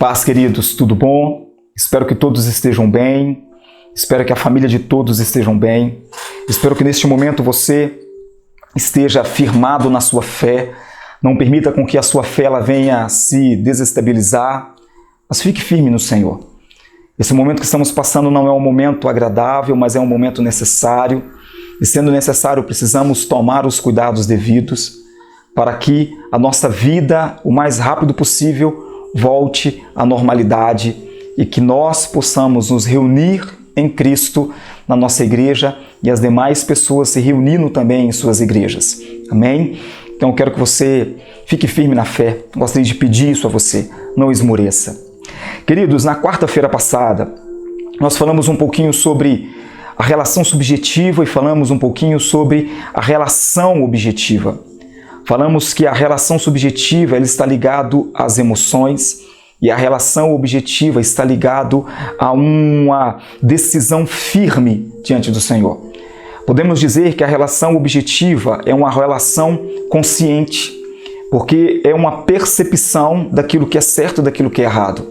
Paz, queridos, tudo bom? Espero que todos estejam bem, espero que a família de todos estejam bem, espero que neste momento você esteja firmado na sua fé, não permita com que a sua fé ela venha se desestabilizar, mas fique firme no Senhor. Esse momento que estamos passando não é um momento agradável, mas é um momento necessário, e sendo necessário precisamos tomar os cuidados devidos para que a nossa vida, o mais rápido possível, volte à normalidade e que nós possamos nos reunir em Cristo na nossa igreja e as demais pessoas se reunindo também em suas igrejas. Amém? Então eu quero que você fique firme na fé. Gostaria de pedir isso a você. Não esmoreça. Queridos, na quarta-feira passada, nós falamos um pouquinho sobre a relação subjetiva e falamos um pouquinho sobre a relação objetiva. Falamos que a relação subjetiva ela está ligado às emoções e a relação objetiva está ligado a uma decisão firme diante do Senhor. Podemos dizer que a relação objetiva é uma relação consciente, porque é uma percepção daquilo que é certo e daquilo que é errado.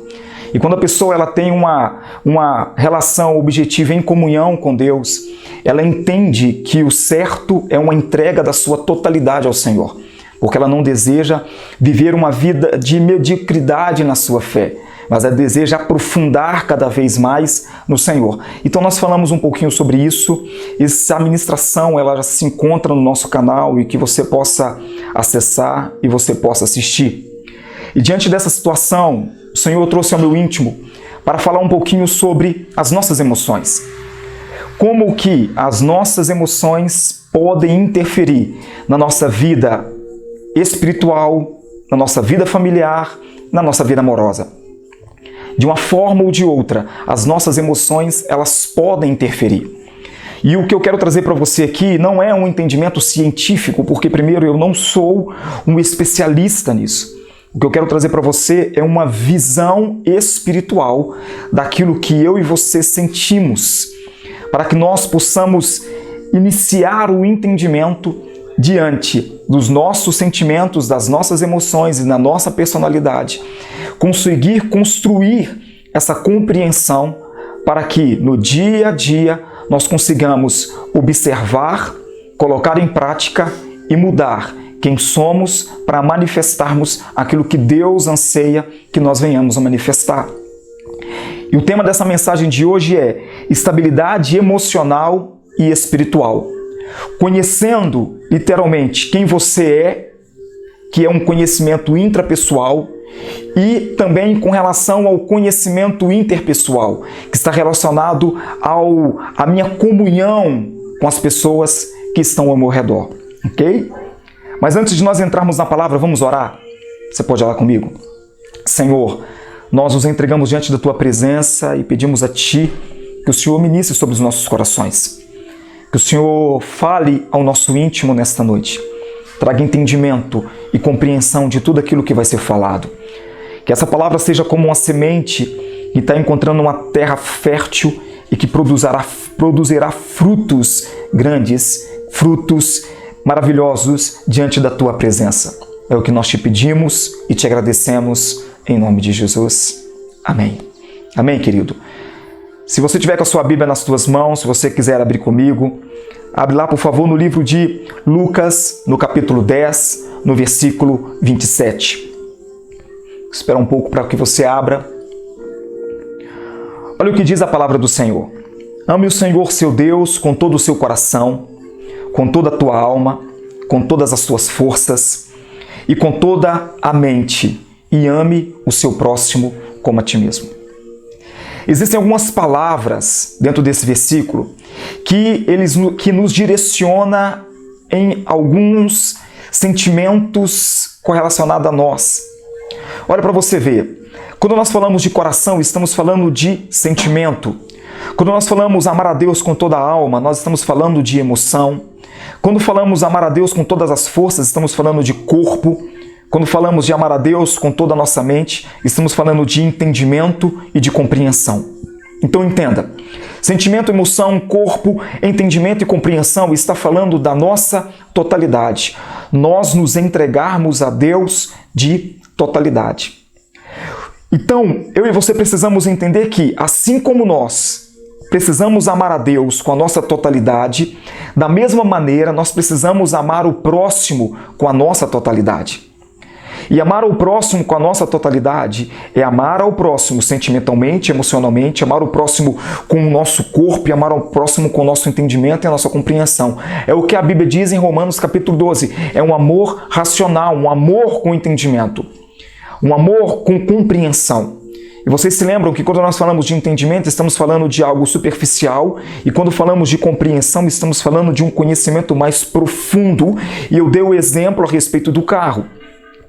E quando a pessoa ela tem uma relação objetiva em comunhão com Deus, ela entende que o certo é uma entrega da sua totalidade ao Senhor, porque ela não deseja viver uma vida de mediocridade na sua fé, mas ela deseja aprofundar cada vez mais no Senhor. Então nós falamos um pouquinho sobre isso. Essa ministração ela já se encontra no nosso canal e que você possa acessar e você possa assistir. E diante dessa situação, o Senhor trouxe ao meu íntimo para falar um pouquinho sobre as nossas emoções. Como que as nossas emoções podem interferir na nossa vida espiritual, na nossa vida familiar, na nossa vida amorosa. De uma forma ou de outra, as nossas emoções elas podem interferir. E o que eu quero trazer para você aqui não é um entendimento científico, porque primeiro eu não sou um especialista nisso. O que eu quero trazer para você é uma visão espiritual daquilo que eu e você sentimos, para que nós possamos iniciar o entendimento diante dos nossos sentimentos, das nossas emoções e da nossa personalidade, conseguir construir essa compreensão para que no dia a dia nós consigamos observar, colocar em prática e mudar quem somos para manifestarmos aquilo que Deus anseia que nós venhamos a manifestar. E o tema dessa mensagem de hoje é estabilidade emocional e espiritual. Conhecendo literalmente quem você é, que é um conhecimento intrapessoal, e também com relação ao conhecimento interpessoal, que está relacionado à minha comunhão com as pessoas que estão ao meu redor. Ok? Mas antes de nós entrarmos na palavra, vamos orar? Você pode orar comigo? Senhor, nós nos entregamos diante da Tua presença e pedimos a Ti que o Senhor ministre sobre os nossos corações. Que o Senhor fale ao nosso íntimo nesta noite. Traga entendimento e compreensão de tudo aquilo que vai ser falado. Que essa palavra seja como uma semente que está encontrando uma terra fértil e que produzirá frutos grandes, frutos maravilhosos diante da Tua presença. É o que nós te pedimos e te agradecemos em nome de Jesus. Amém. Amém, querido. Se você tiver com a sua Bíblia nas tuas mãos, se você quiser abrir comigo, abre lá, por favor, no livro de Lucas, no capítulo 10, no versículo 27. Espera um pouco para que você abra. Olha o que diz a palavra do Senhor. Ame o Senhor, seu Deus, com todo o seu coração, com toda a tua alma, com todas as tuas forças e com toda a mente, e ame o seu próximo como a ti mesmo. Existem algumas palavras dentro desse versículo que nos direciona em alguns sentimentos correlacionados a nós. Olha para você ver. Quando nós falamos de coração, estamos falando de sentimento. Quando nós falamos amar a Deus com toda a alma, nós estamos falando de emoção. Quando falamos amar a Deus com todas as forças, estamos falando de corpo. Quando falamos de amar a Deus com toda a nossa mente, estamos falando de entendimento e de compreensão. Então entenda, sentimento, emoção, corpo, entendimento e compreensão está falando da nossa totalidade. Nós nos entregarmos a Deus de totalidade. Então, eu e você precisamos entender que, assim como nós precisamos amar a Deus com a nossa totalidade, da mesma maneira nós precisamos amar o próximo com a nossa totalidade. E amar ao próximo com a nossa totalidade é amar ao próximo sentimentalmente, emocionalmente, amar o próximo com o nosso corpo e amar ao próximo com o nosso entendimento e a nossa compreensão. É o que a Bíblia diz em Romanos capítulo 12. É um amor racional, um amor com entendimento, um amor com compreensão. E vocês se lembram que quando nós falamos de entendimento, estamos falando de algo superficial, e quando falamos de compreensão, estamos falando de um conhecimento mais profundo. E eu dei o exemplo a respeito do carro,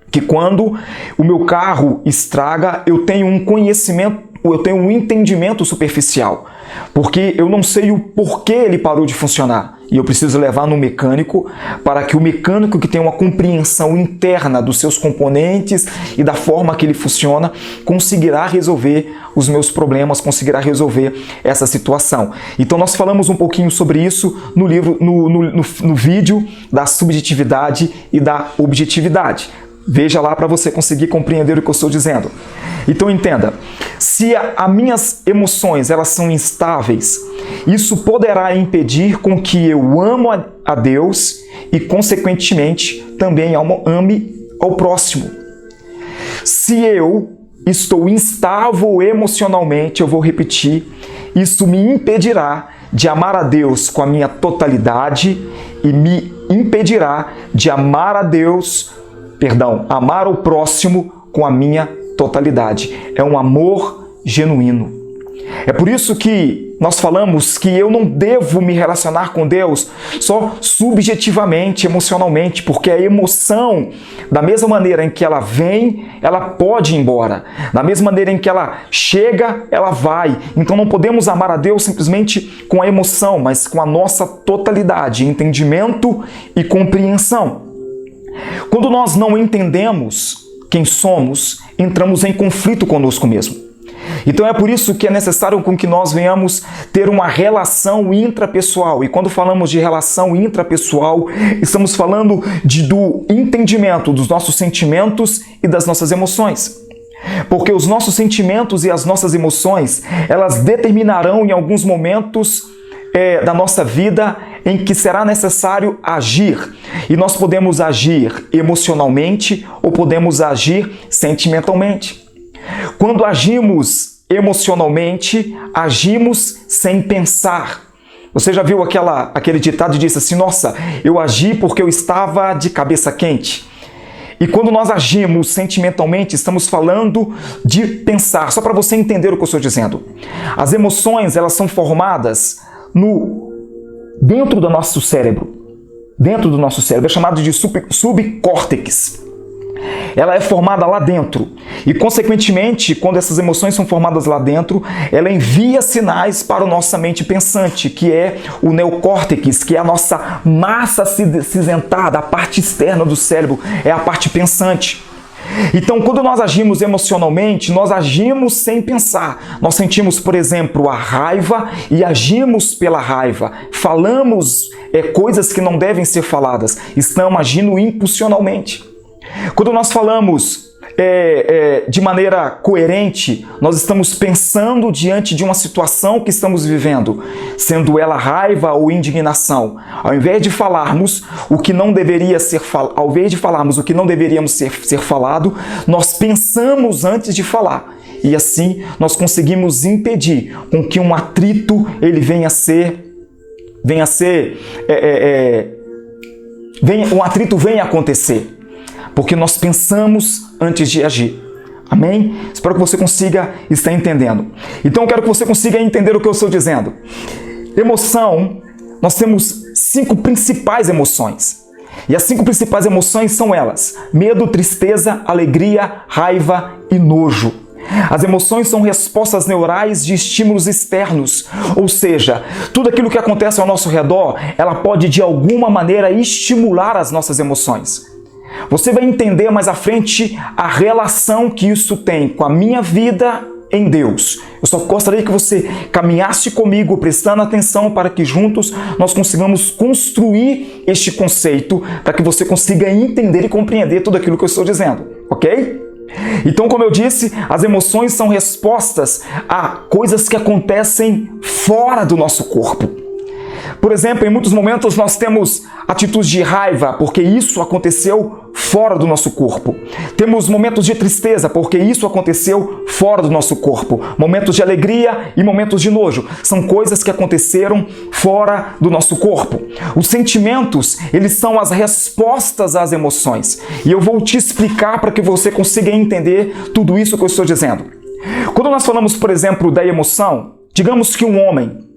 que quando o meu carro estraga, eu tenho um conhecimento, eu tenho um entendimento superficial, porque eu não sei o porquê ele parou de funcionar. E eu preciso levar no mecânico para que o mecânico, que tem uma compreensão interna dos seus componentes e da forma que ele funciona, conseguirá resolver os meus problemas, conseguirá resolver essa situação. Então nós falamos um pouquinho sobre isso no livro, no vídeo da subjetividade e da objetividade. Veja lá para você conseguir compreender o que eu estou dizendo. Então entenda, se as minhas emoções elas são instáveis, isso poderá impedir com que eu amo a Deus e, consequentemente, também ame ao próximo. Se eu estou instável emocionalmente, eu vou repetir, isso me impedirá de amar a Deus com a minha totalidade e me impedirá de amar o próximo com a minha totalidade. É um amor genuíno. É por isso que nós falamos que eu não devo me relacionar com Deus só subjetivamente, emocionalmente, porque a emoção, da mesma maneira em que ela vem, ela pode ir embora. Da mesma maneira em que ela chega, ela vai. Então não podemos amar a Deus simplesmente com a emoção, mas com a nossa totalidade, entendimento e compreensão. Quando nós não entendemos quem somos, entramos em conflito conosco mesmo. Então é por isso que é necessário com que nós venhamos ter uma relação intrapessoal. E quando falamos de relação intrapessoal, estamos falando do entendimento dos nossos sentimentos e das nossas emoções. Porque os nossos sentimentos e as nossas emoções, elas determinarão em alguns momentos da nossa vida em que será necessário agir. E nós podemos agir emocionalmente ou podemos agir sentimentalmente. Quando agimos emocionalmente, agimos sem pensar. Você já viu aquele ditado que diz assim: nossa, eu agi porque eu estava de cabeça quente. E quando nós agimos sentimentalmente, estamos falando de pensar. Só para você entender o que eu estou dizendo. As emoções, elas são formadas dentro do nosso cérebro. Dentro do nosso cérebro. É chamado de subcórtex. Ela é formada lá dentro. E, consequentemente, quando essas emoções são formadas lá dentro, ela envia sinais para a nossa mente pensante, que é o neocórtex, que é a nossa massa cinzentada, a parte externa do cérebro, é a parte pensante. Então, quando nós agimos emocionalmente, nós agimos sem pensar. Nós sentimos, por exemplo, a raiva e agimos pela raiva. Falamos coisas que não devem ser faladas. Estamos agindo impulsionalmente. Quando nós falamos de maneira coerente, nós estamos pensando diante de uma situação que estamos vivendo, sendo ela raiva ou indignação. Ao invés de falarmos o que não deveria ser ser falado, nós pensamos antes de falar. E assim nós conseguimos impedir com que um atrito ele um atrito venha a acontecer. Porque nós pensamos antes de agir. Amém? Espero que você consiga estar entendendo. Então eu quero que você consiga entender o que eu estou dizendo. Emoção, nós temos 5 principais emoções. E as 5 principais emoções são elas: medo, tristeza, alegria, raiva e nojo. As emoções são respostas neurais de estímulos externos, ou seja, tudo aquilo que acontece ao nosso redor, ela pode de alguma maneira estimular as nossas emoções. Você vai entender mais à frente a relação que isso tem com a minha vida em Deus. Eu só gostaria que você caminhasse comigo, prestando atenção, para que juntos nós consigamos construir este conceito, para que você consiga entender e compreender tudo aquilo que eu estou dizendo, ok? Então, como eu disse, as emoções são respostas a coisas que acontecem fora do nosso corpo. Por exemplo, em muitos momentos nós temos atitudes de raiva, porque isso aconteceu fora do nosso corpo. Temos momentos de tristeza, porque isso aconteceu fora do nosso corpo. Momentos de alegria e momentos de nojo. São coisas que aconteceram fora do nosso corpo. Os sentimentos, eles são as respostas às emoções. E eu vou te explicar para que você consiga entender tudo isso que eu estou dizendo. Quando nós falamos, por exemplo, da emoção, digamos que um homem,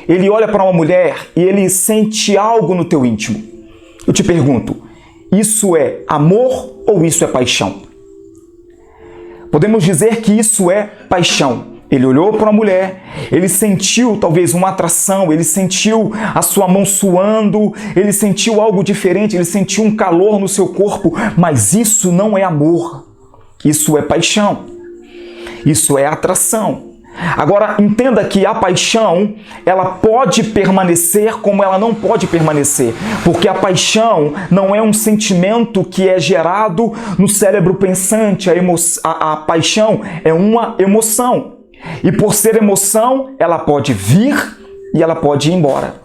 ele olha para uma mulher e ele sente algo no teu íntimo. Eu te pergunto, isso é amor ou isso é paixão? Podemos dizer que isso é paixão. Ele olhou para uma mulher, ele sentiu talvez uma atração, ele sentiu a sua mão suando, ele sentiu algo diferente, ele sentiu um calor no seu corpo, mas isso não é amor, isso é paixão, isso é atração. Agora, entenda que a paixão, ela pode permanecer como ela não pode permanecer, porque a paixão não é um sentimento que é gerado no cérebro pensante, a paixão é uma emoção, e por ser emoção, ela pode vir e ela pode ir embora.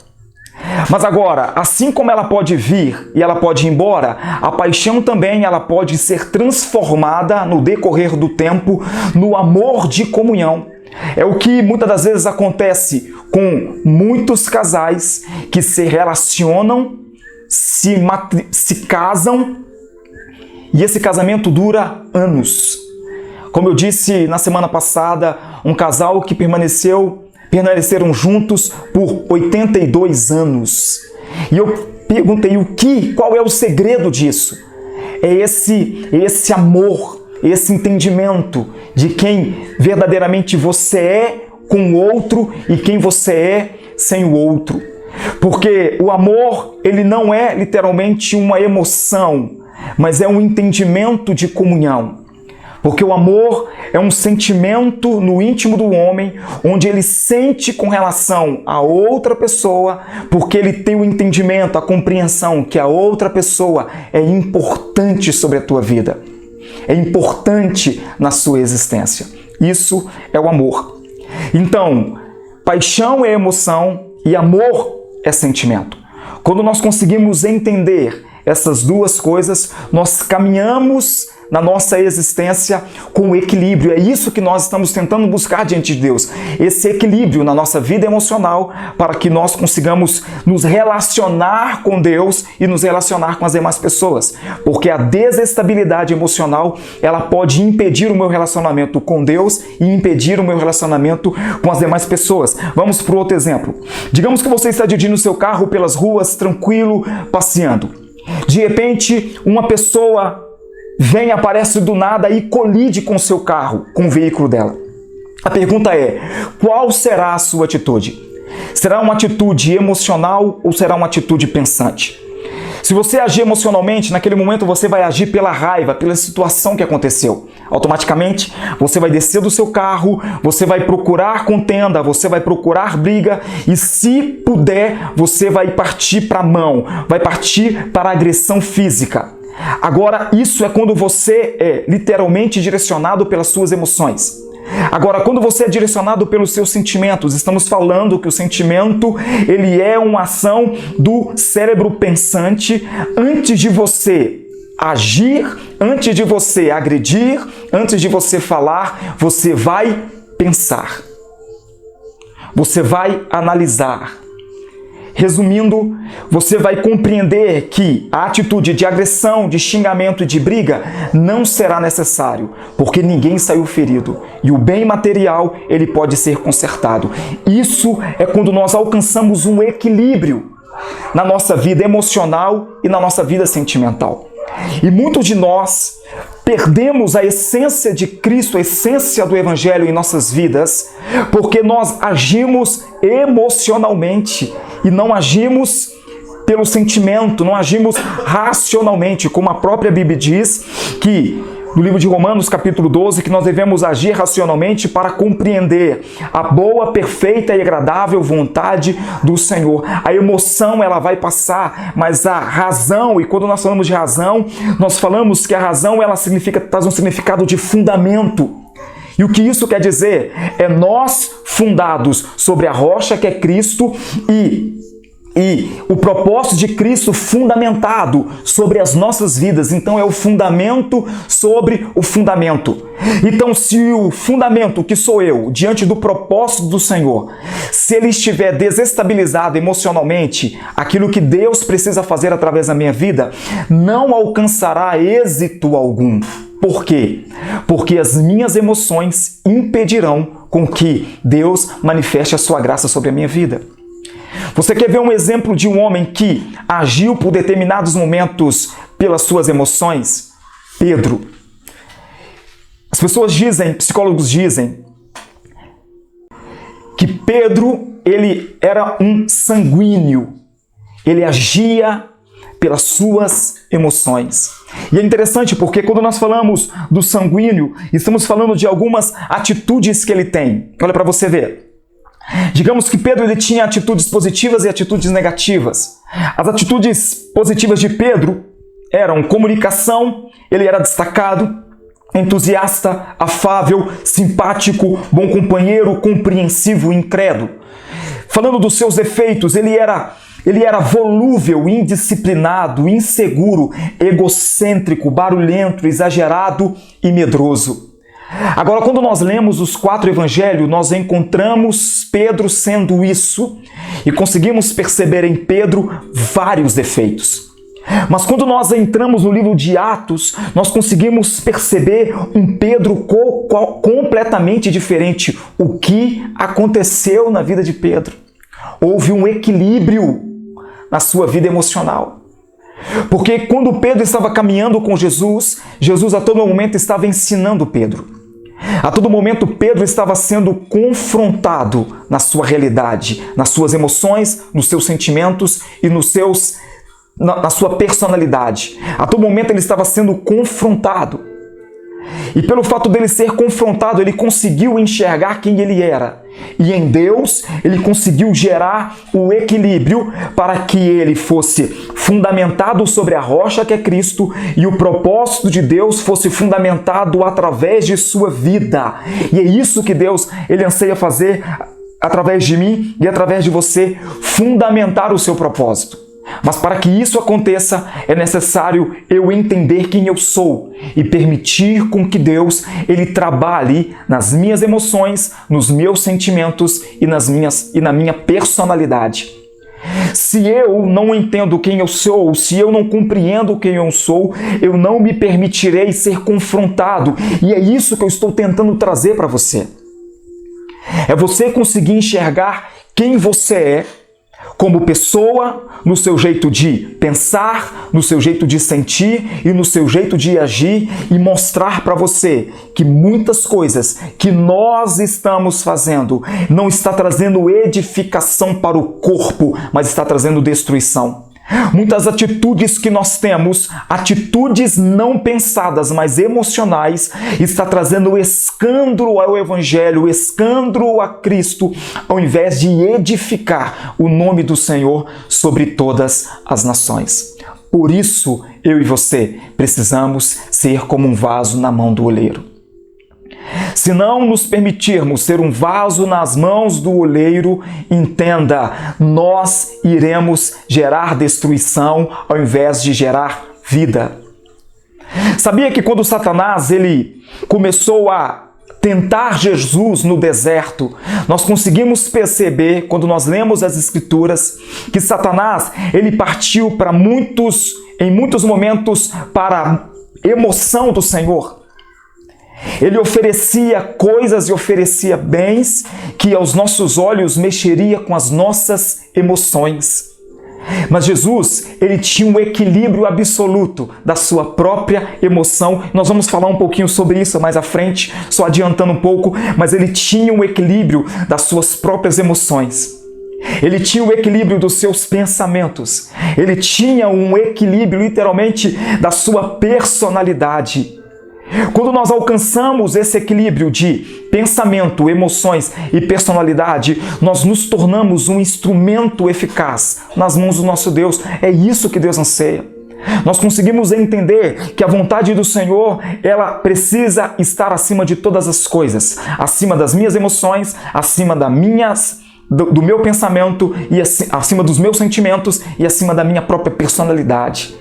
Mas agora, assim como ela pode vir e ela pode ir embora, a paixão também ela pode ser transformada no decorrer do tempo no amor de comunhão. É o que muitas das vezes acontece com muitos casais que se relacionam, se casam e esse casamento dura anos. Como eu disse na semana passada, um casal que permaneceram juntos por 82 anos. E eu perguntei qual é o segredo disso? É esse amor, esse entendimento de quem verdadeiramente você é com o outro e quem você é sem o outro. Porque o amor, ele não é literalmente uma emoção, mas é um entendimento de comunhão. Porque o amor é um sentimento no íntimo do homem, onde ele sente com relação a outra pessoa, porque ele tem o entendimento, a compreensão que a outra pessoa é importante sobre a tua vida. É importante na sua existência. Isso é o amor. Então, paixão é emoção e amor é sentimento. Quando nós conseguimos entender essas duas coisas, nós caminhamos na nossa existência com equilíbrio. É isso que nós estamos tentando buscar diante de Deus. Esse equilíbrio na nossa vida emocional para que nós consigamos nos relacionar com Deus e nos relacionar com as demais pessoas. Porque a desestabilidade emocional, ela pode impedir o meu relacionamento com Deus e impedir o meu relacionamento com as demais pessoas. Vamos para outro exemplo. Digamos que você está dirigindo o seu carro pelas ruas, tranquilo, passeando. De repente, uma pessoa vem, aparece do nada e colide com o seu carro, com o veículo dela. A pergunta é, qual será a sua atitude? Será uma atitude emocional ou será uma atitude pensante? Se você agir emocionalmente, naquele momento você vai agir pela raiva, pela situação que aconteceu. Automaticamente, você vai descer do seu carro, você vai procurar contenda, você vai procurar briga e, se puder, você vai partir para a mão, vai partir para a agressão física. Agora, isso é quando você é literalmente direcionado pelas suas emoções. Agora, quando você é direcionado pelos seus sentimentos, estamos falando que o sentimento, ele é uma ação do cérebro pensante. Antes de você agir, antes de você agredir, antes de você falar, você vai pensar. Você vai analisar. Resumindo, você vai compreender que a atitude de agressão, de xingamento e de briga não será necessário, porque ninguém saiu ferido e o bem material ele pode ser consertado. Isso é quando nós alcançamos um equilíbrio na nossa vida emocional e na nossa vida sentimental. E muitos de nós perdemos a essência de Cristo, a essência do Evangelho em nossas vidas, porque nós agimos emocionalmente e não agimos pelo sentimento, não agimos racionalmente, como a própria Bíblia diz, que do livro de Romanos, capítulo 12, que nós devemos agir racionalmente para compreender a boa, perfeita e agradável vontade do Senhor. A emoção, ela vai passar, mas a razão, e quando nós falamos de razão, nós falamos que a razão, ela traz um significado de fundamento. E o que isso quer dizer? É nós fundados sobre a rocha que é Cristo e o propósito de Cristo fundamentado sobre as nossas vidas. Então é o fundamento sobre o fundamento. Então, se o fundamento, que sou eu, diante do propósito do Senhor, se ele estiver desestabilizado emocionalmente, aquilo que Deus precisa fazer através da minha vida não alcançará êxito algum. Por quê? Porque as minhas emoções impedirão com que Deus manifeste a sua graça sobre a minha vida. Você quer ver um exemplo de um homem que agiu por determinados momentos pelas suas emoções? Pedro. As pessoas dizem, psicólogos dizem, que Pedro, ele era um sanguíneo. Ele agia pelas suas emoções. E é interessante porque quando nós falamos do sanguíneo, estamos falando de algumas atitudes que ele tem. Olha para você ver. Digamos que Pedro ele tinha atitudes positivas e atitudes negativas. As atitudes positivas de Pedro eram comunicação, ele era destacado, entusiasta, afável, simpático, bom companheiro, compreensivo e incrédulo. Falando dos seus defeitos, ele era volúvel, indisciplinado, inseguro, egocêntrico, barulhento, exagerado e medroso. Agora, quando nós lemos os 4 evangelhos, nós encontramos Pedro sendo isso e conseguimos perceber em Pedro vários defeitos. Mas quando nós entramos no livro de Atos, nós conseguimos perceber um Pedro completamente diferente. O que aconteceu na vida de Pedro? Houve um equilíbrio na sua vida emocional. Porque quando Pedro estava caminhando com Jesus, Jesus a todo momento estava ensinando Pedro. A todo momento Pedro estava sendo confrontado na sua realidade, nas suas emoções, nos seus sentimentos e na sua personalidade. A todo momento ele estava sendo confrontado. E pelo fato dele ser confrontado, ele conseguiu enxergar quem ele era. E em Deus, ele conseguiu gerar o equilíbrio para que ele fosse fundamentado sobre a rocha que é Cristo e o propósito de Deus fosse fundamentado através de sua vida. E é isso que Deus ele anseia fazer através de mim e através de você, fundamentar o seu propósito. Mas para que isso aconteça, é necessário eu entender quem eu sou e permitir com que Deus ele trabalhe nas minhas emoções, nos meus sentimentos e na minha personalidade. Se eu não entendo quem eu sou, se eu não compreendo quem eu sou, eu não me permitirei ser confrontado. E é isso que eu estou tentando trazer para você. É você conseguir enxergar quem você é, como pessoa, no seu jeito de pensar, no seu jeito de sentir e no seu jeito de agir e mostrar para você que muitas coisas que nós estamos fazendo não está trazendo edificação para o corpo, mas está trazendo destruição. Muitas atitudes que nós temos, atitudes não pensadas, mas emocionais, está trazendo escândalo ao Evangelho, escândalo a Cristo, ao invés de edificar o nome do Senhor sobre todas as nações. Por isso, eu e você precisamos ser como um vaso na mão do oleiro. Se não nos permitirmos ser um vaso nas mãos do oleiro, entenda, nós iremos gerar destruição ao invés de gerar vida. Sabia que quando Satanás ele começou a tentar Jesus no deserto, nós conseguimos perceber, quando nós lemos as Escrituras, que Satanás ele partiu em muitos momentos para a emoção do Senhor. Ele oferecia coisas e oferecia bens que aos nossos olhos mexeria com as nossas emoções. Mas Jesus, ele tinha um equilíbrio absoluto da sua própria emoção. Nós vamos falar um pouquinho sobre isso mais à frente, só adiantando um pouco, mas ele tinha um equilíbrio das suas próprias emoções. Ele tinha o equilíbrio dos seus pensamentos. Ele tinha um equilíbrio, literalmente, da sua personalidade. Quando nós alcançamos esse equilíbrio de pensamento, emoções e personalidade, nós nos tornamos um instrumento eficaz nas mãos do nosso Deus. É isso que Deus anseia. Nós conseguimos entender que a vontade do Senhor, ela precisa estar acima de todas as coisas, acima das minhas emoções, acima do meu pensamento e acima dos meus sentimentos e acima da minha própria personalidade.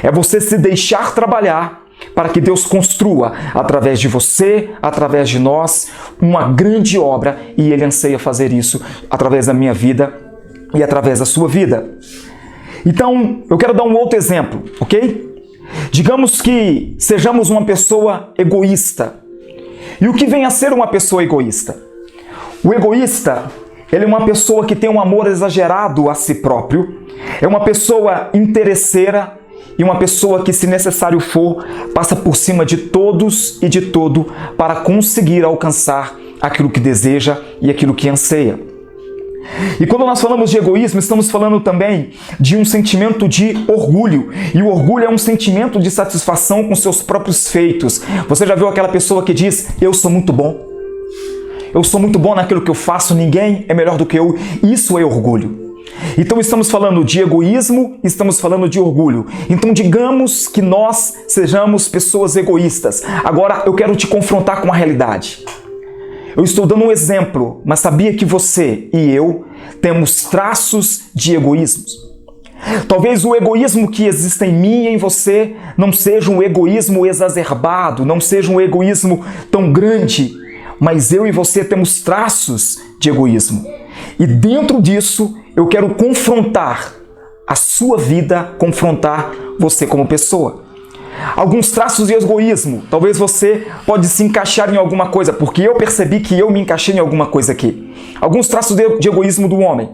É você se deixar trabalhar para que Deus construa, através de você, através de nós, uma grande obra, e Ele anseia fazer isso através da minha vida e através da sua vida. Então, eu quero dar um outro exemplo, ok? Digamos que sejamos uma pessoa egoísta. E o que vem a ser uma pessoa egoísta? O egoísta, ele é uma pessoa que tem um amor exagerado a si próprio, é uma pessoa interesseira, e uma pessoa que, se necessário for, passa por cima de todos e de tudo para conseguir alcançar aquilo que deseja e aquilo que anseia. E quando nós falamos de egoísmo, estamos falando também de um sentimento de orgulho. E o orgulho é um sentimento de satisfação com seus próprios feitos. Você já viu aquela pessoa que diz, eu sou muito bom? Eu sou muito bom naquilo que eu faço, ninguém é melhor do que eu. Isso é orgulho. Então estamos falando de egoísmo, estamos falando de orgulho. Então digamos que nós sejamos pessoas egoístas. Agora eu quero te confrontar com a realidade. Eu estou dando um exemplo, mas sabia que você e eu temos traços de egoísmo? Talvez o egoísmo que existe em mim e em você não seja um egoísmo exacerbado, não seja um egoísmo tão grande, mas eu e você temos traços de egoísmo. E dentro disso, eu quero confrontar a sua vida, confrontar você como pessoa. Alguns traços de egoísmo, talvez você pode se encaixar em alguma coisa, porque eu percebi que eu me encaixei em alguma coisa aqui. Alguns traços de egoísmo do homem.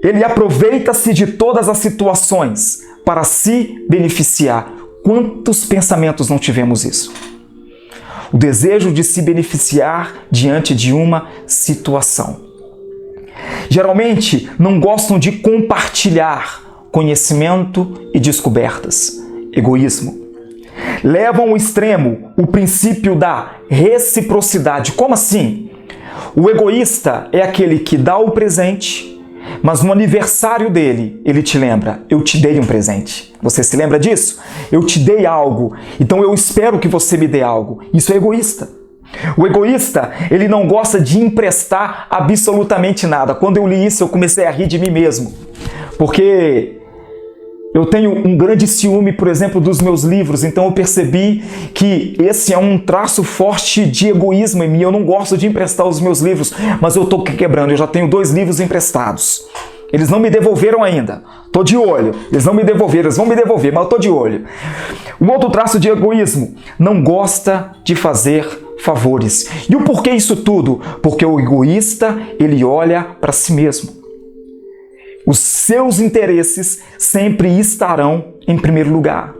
Ele aproveita-se de todas as situações para se beneficiar. Quantos pensamentos não tivemos isso? O desejo de se beneficiar diante de uma situação. Geralmente, não gostam de compartilhar conhecimento e descobertas. Egoísmo. Levam ao extremo o princípio da reciprocidade. Como assim? O egoísta é aquele que dá o presente, mas no aniversário dele, ele te lembra, eu te dei um presente. Você se lembra disso? Eu te dei algo, então eu espero que você me dê algo. Isso é egoísta. O egoísta, ele não gosta de emprestar absolutamente nada. Quando eu li isso, eu comecei a rir de mim mesmo. Porque eu tenho um grande ciúme, por exemplo, dos meus livros, então eu percebi que esse é um traço forte de egoísmo em mim. Eu não gosto de emprestar os meus livros, mas eu estou quebrando, eu já tenho 2 livros emprestados. Eles não me devolveram ainda. Estou de olho. Eles não me devolveram, eles vão me devolver, mas eu estou de olho. Um outro traço de egoísmo, não gosta de fazer favores. E o porquê isso tudo? Porque o egoísta, ele olha para si mesmo. Os seus interesses sempre estarão em primeiro lugar.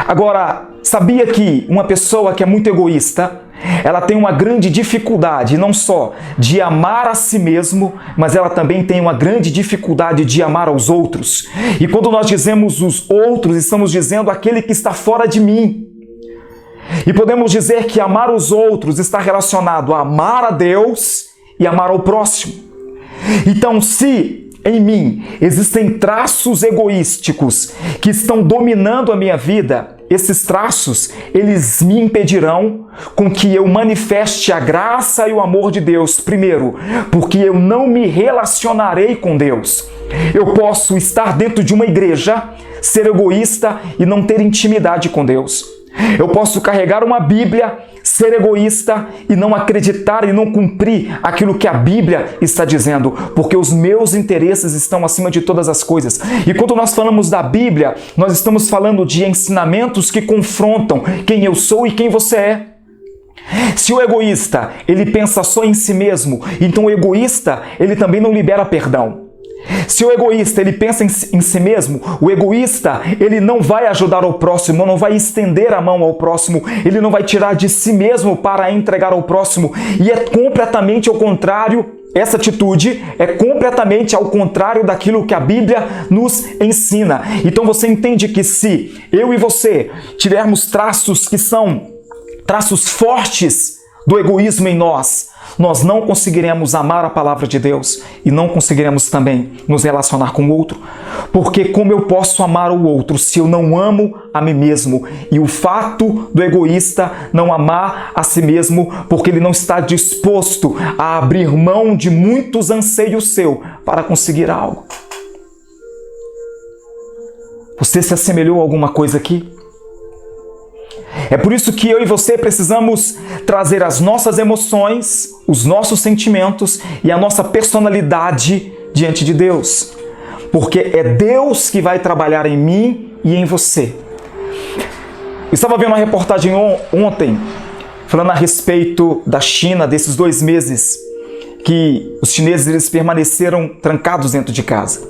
Agora, sabia que uma pessoa que é muito egoísta, ela tem uma grande dificuldade, não só de amar a si mesmo, mas ela também tem uma grande dificuldade de amar aos outros. E quando nós dizemos os outros, estamos dizendo aquele que está fora de mim. E podemos dizer que amar os outros está relacionado a amar a Deus e amar ao próximo. Então, se em mim existem traços egoísticos que estão dominando a minha vida, esses traços, eles me impedirão com que eu manifeste a graça e o amor de Deus. Primeiro, porque eu não me relacionarei com Deus. Eu posso estar dentro de uma igreja, ser egoísta e não ter intimidade com Deus. Eu posso carregar uma Bíblia, ser egoísta e não acreditar e não cumprir aquilo que a Bíblia está dizendo, porque os meus interesses estão acima de todas as coisas. E quando nós falamos da Bíblia, nós estamos falando de ensinamentos que confrontam quem eu sou e quem você é. Se o egoísta, ele pensa só em si mesmo, então o egoísta, ele também não libera perdão. Se o egoísta, ele pensa em si mesmo, o egoísta, ele não vai ajudar ao próximo, não vai estender a mão ao próximo, ele não vai tirar de si mesmo para entregar ao próximo. E é completamente ao contrário essa atitude é completamente ao contrário daquilo que a Bíblia nos ensina. Então você entende que se eu e você tivermos traços que são traços fortes do egoísmo em nós, nós não conseguiremos amar a palavra de Deus e não conseguiremos também nos relacionar com o outro. Porque como eu posso amar o outro se eu não amo a mim mesmo? E o fato do egoísta não amar a si mesmo porque ele não está disposto a abrir mão de muitos anseios seus para conseguir algo. Você se assemelhou a alguma coisa aqui? É por isso que eu e você precisamos trazer as nossas emoções, os nossos sentimentos e a nossa personalidade diante de Deus. Porque é Deus que vai trabalhar em mim e em você. Eu estava vendo uma reportagem ontem falando a respeito da China, desses 2 meses que os chineses eles permaneceram trancados dentro de casa.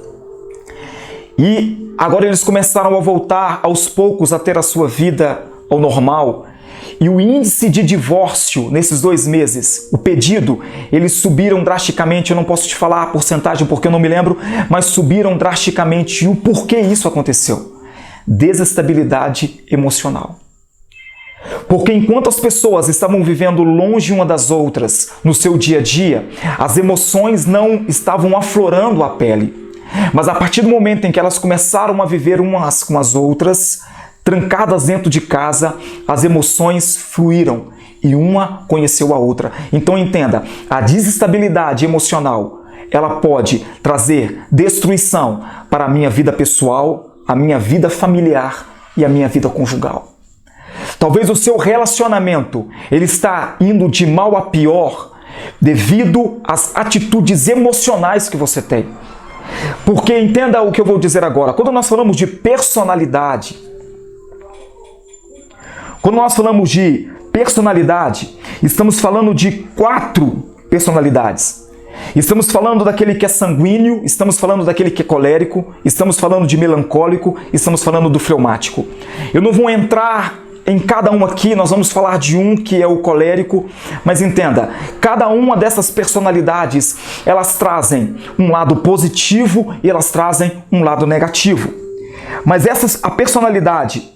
E agora eles começaram a voltar aos poucos a ter a sua vida ao normal, e o índice de divórcio nesses 2 meses, o pedido, eles subiram drasticamente. Eu não posso te falar a porcentagem porque eu não me lembro, mas subiram drasticamente. E o porquê isso aconteceu? Desestabilidade emocional. Porque enquanto as pessoas estavam vivendo longe uma das outras no seu dia a dia, as emoções não estavam aflorando a pele. Mas a partir do momento em que elas começaram a viver umas com as outras, trancadas dentro de casa, as emoções fluíram e uma conheceu a outra. Então entenda, a desestabilidade emocional, ela pode trazer destruição para a minha vida pessoal, a minha vida familiar e a minha vida conjugal. Talvez o seu relacionamento, ele está indo de mal a pior devido às atitudes emocionais que você tem. Porque entenda o que eu vou dizer agora, quando nós falamos de personalidade, estamos falando de 4 personalidades. Estamos falando daquele que é sanguíneo, estamos falando daquele que é colérico, estamos falando de melancólico, estamos falando do fleumático. Eu não vou entrar em cada um aqui, nós vamos falar de um que é o colérico, mas entenda, cada uma dessas personalidades, elas trazem um lado positivo e elas trazem um lado negativo. Mas a personalidade,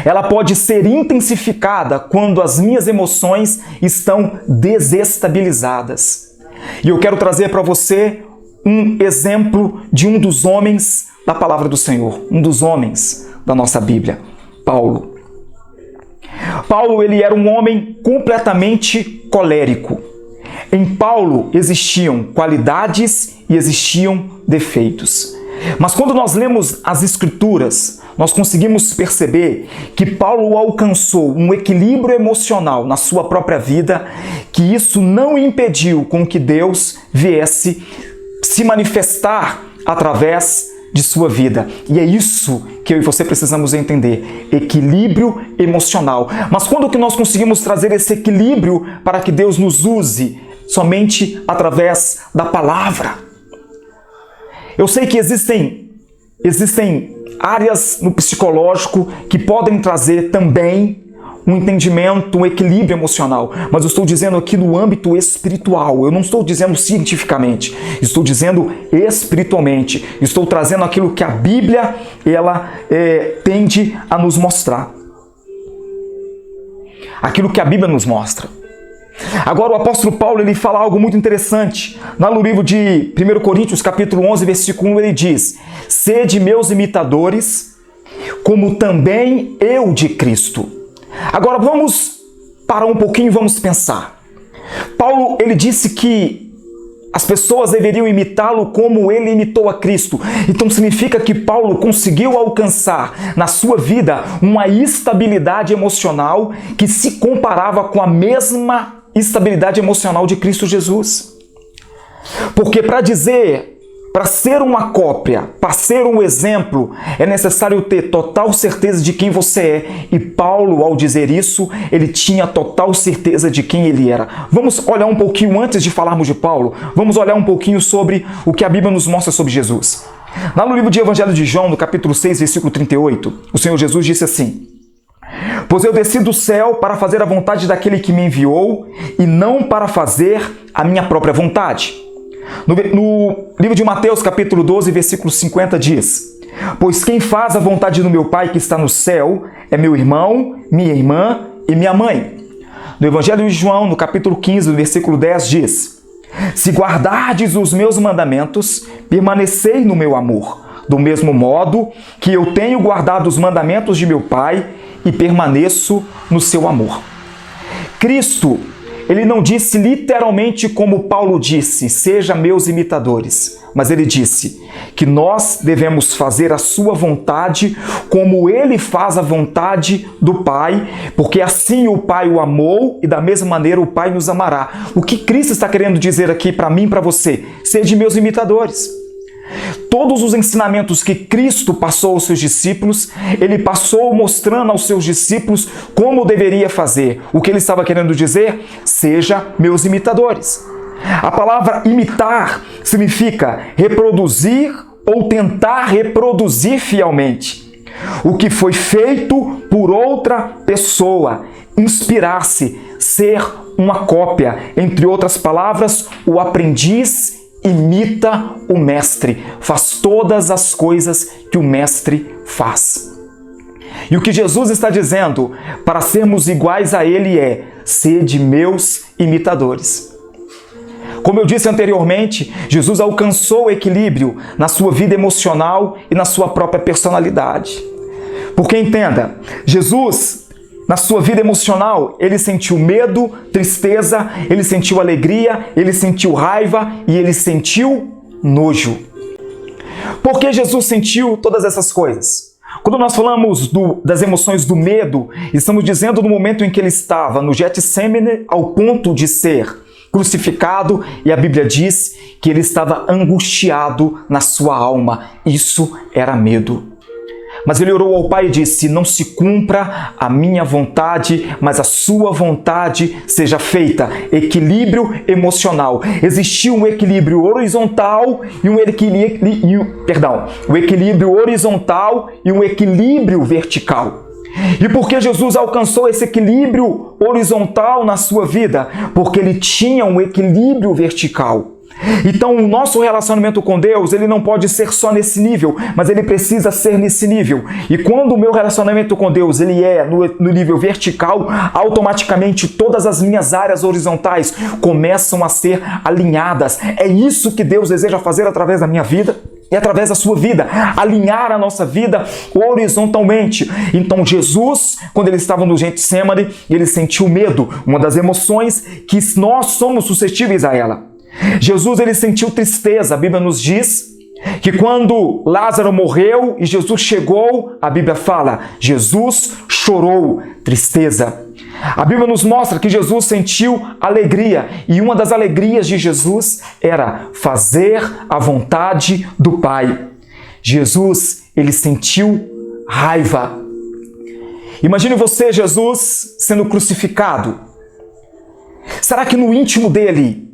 ela pode ser intensificada quando as minhas emoções estão desestabilizadas. E eu quero trazer para você um exemplo de um dos homens da palavra do Senhor, um dos homens da nossa Bíblia, Paulo. Paulo, ele era um homem completamente colérico. Em Paulo existiam qualidades e existiam defeitos. Mas quando nós lemos as Escrituras, nós conseguimos perceber que Paulo alcançou um equilíbrio emocional na sua própria vida, que isso não impediu com que Deus viesse se manifestar através de sua vida. E é isso que eu e você precisamos entender, equilíbrio emocional. Mas quando que nós conseguimos trazer esse equilíbrio para que Deus nos use? Somente através da palavra. Eu sei que existem áreas no psicológico que podem trazer também um entendimento, um equilíbrio emocional. Mas eu estou dizendo aqui no âmbito espiritual. Eu não estou dizendo cientificamente. Estou dizendo espiritualmente. Estou trazendo aquilo que a Bíblia tende a nos mostrar. Aquilo que a Bíblia nos mostra. Agora o apóstolo Paulo ele fala algo muito interessante. Lá no livro de 1 Coríntios, capítulo 11, versículo 1, ele diz: sede meus imitadores, como também eu de Cristo. Agora vamos parar um pouquinho e vamos pensar. Paulo ele disse que as pessoas deveriam imitá-lo como ele imitou a Cristo. Então significa que Paulo conseguiu alcançar na sua vida uma estabilidade emocional que se comparava com a mesma estabilidade emocional de Cristo Jesus. Porque para ser uma cópia, para ser um exemplo, é necessário ter total certeza de quem você é. E Paulo, ao dizer isso, ele tinha total certeza de quem ele era. Vamos olhar um pouquinho, antes de falarmos de Paulo, vamos olhar um pouquinho sobre o que a Bíblia nos mostra sobre Jesus. Lá no livro de Evangelho de João, no capítulo 6, versículo 38, o Senhor Jesus disse assim: Pois eu desci do céu para fazer a vontade daquele que me enviou e não para fazer a minha própria vontade. No livro de Mateus, capítulo 12, versículo 50 diz: Pois quem faz a vontade do meu Pai que está no céu é meu irmão, minha irmã e minha mãe. No Evangelho de João, no capítulo 15, no versículo 10 diz: Se guardardes os meus mandamentos, permanecei no meu amor, do mesmo modo que eu tenho guardado os mandamentos de meu Pai e permaneço no seu amor. Cristo, ele não disse literalmente como Paulo disse, seja meus imitadores, mas ele disse que nós devemos fazer a sua vontade como ele faz a vontade do Pai, porque assim o Pai o amou e da mesma maneira o Pai nos amará. O que Cristo está querendo dizer aqui para mim e para você? Sede meus imitadores. Todos os ensinamentos que Cristo passou aos seus discípulos, ele passou mostrando aos seus discípulos como deveria fazer. O que ele estava querendo dizer? Seja meus imitadores. A palavra imitar significa reproduzir ou tentar reproduzir fielmente o que foi feito por outra pessoa, inspirar-se, ser uma cópia. Entre outras palavras, o aprendiz imita o mestre, faz todas as coisas que o mestre faz. E o que Jesus está dizendo para sermos iguais a ele é: sede meus imitadores. Como eu disse anteriormente, Jesus alcançou o equilíbrio na sua vida emocional e na sua própria personalidade. Porque entenda, Jesus, na sua vida emocional, ele sentiu medo, tristeza, ele sentiu alegria, ele sentiu raiva e ele sentiu nojo. Por que Jesus sentiu todas essas coisas? Quando nós falamos das emoções do medo, estamos dizendo no momento em que ele estava no Getsemane ao ponto de ser crucificado, e a Bíblia diz que ele estava angustiado na sua alma. Isso era medo. Mas ele orou ao Pai e disse: não se cumpra a minha vontade, mas a sua vontade seja feita. Equilíbrio emocional. Existia um equilíbrio horizontal e um equilíbrio horizontal e um equilíbrio vertical. E por que Jesus alcançou esse equilíbrio horizontal na sua vida? Porque ele tinha um equilíbrio vertical. Então, o nosso relacionamento com Deus, ele não pode ser só nesse nível, mas ele precisa ser nesse nível. E quando o meu relacionamento com Deus, ele é no nível vertical, automaticamente todas as minhas áreas horizontais começam a ser alinhadas. É isso que Deus deseja fazer através da minha vida e através da sua vida, alinhar a nossa vida horizontalmente. Então Jesus, quando ele estava no Getsemane, ele sentiu medo, uma das emoções que nós somos suscetíveis a ela. Jesus, ele sentiu tristeza. A Bíblia nos diz que quando Lázaro morreu e Jesus chegou, a Bíblia fala, Jesus chorou, tristeza. A Bíblia nos mostra que Jesus sentiu alegria, e uma das alegrias de Jesus era fazer a vontade do Pai. Jesus, ele sentiu raiva. Imagine você, Jesus, sendo crucificado. Será que no íntimo dele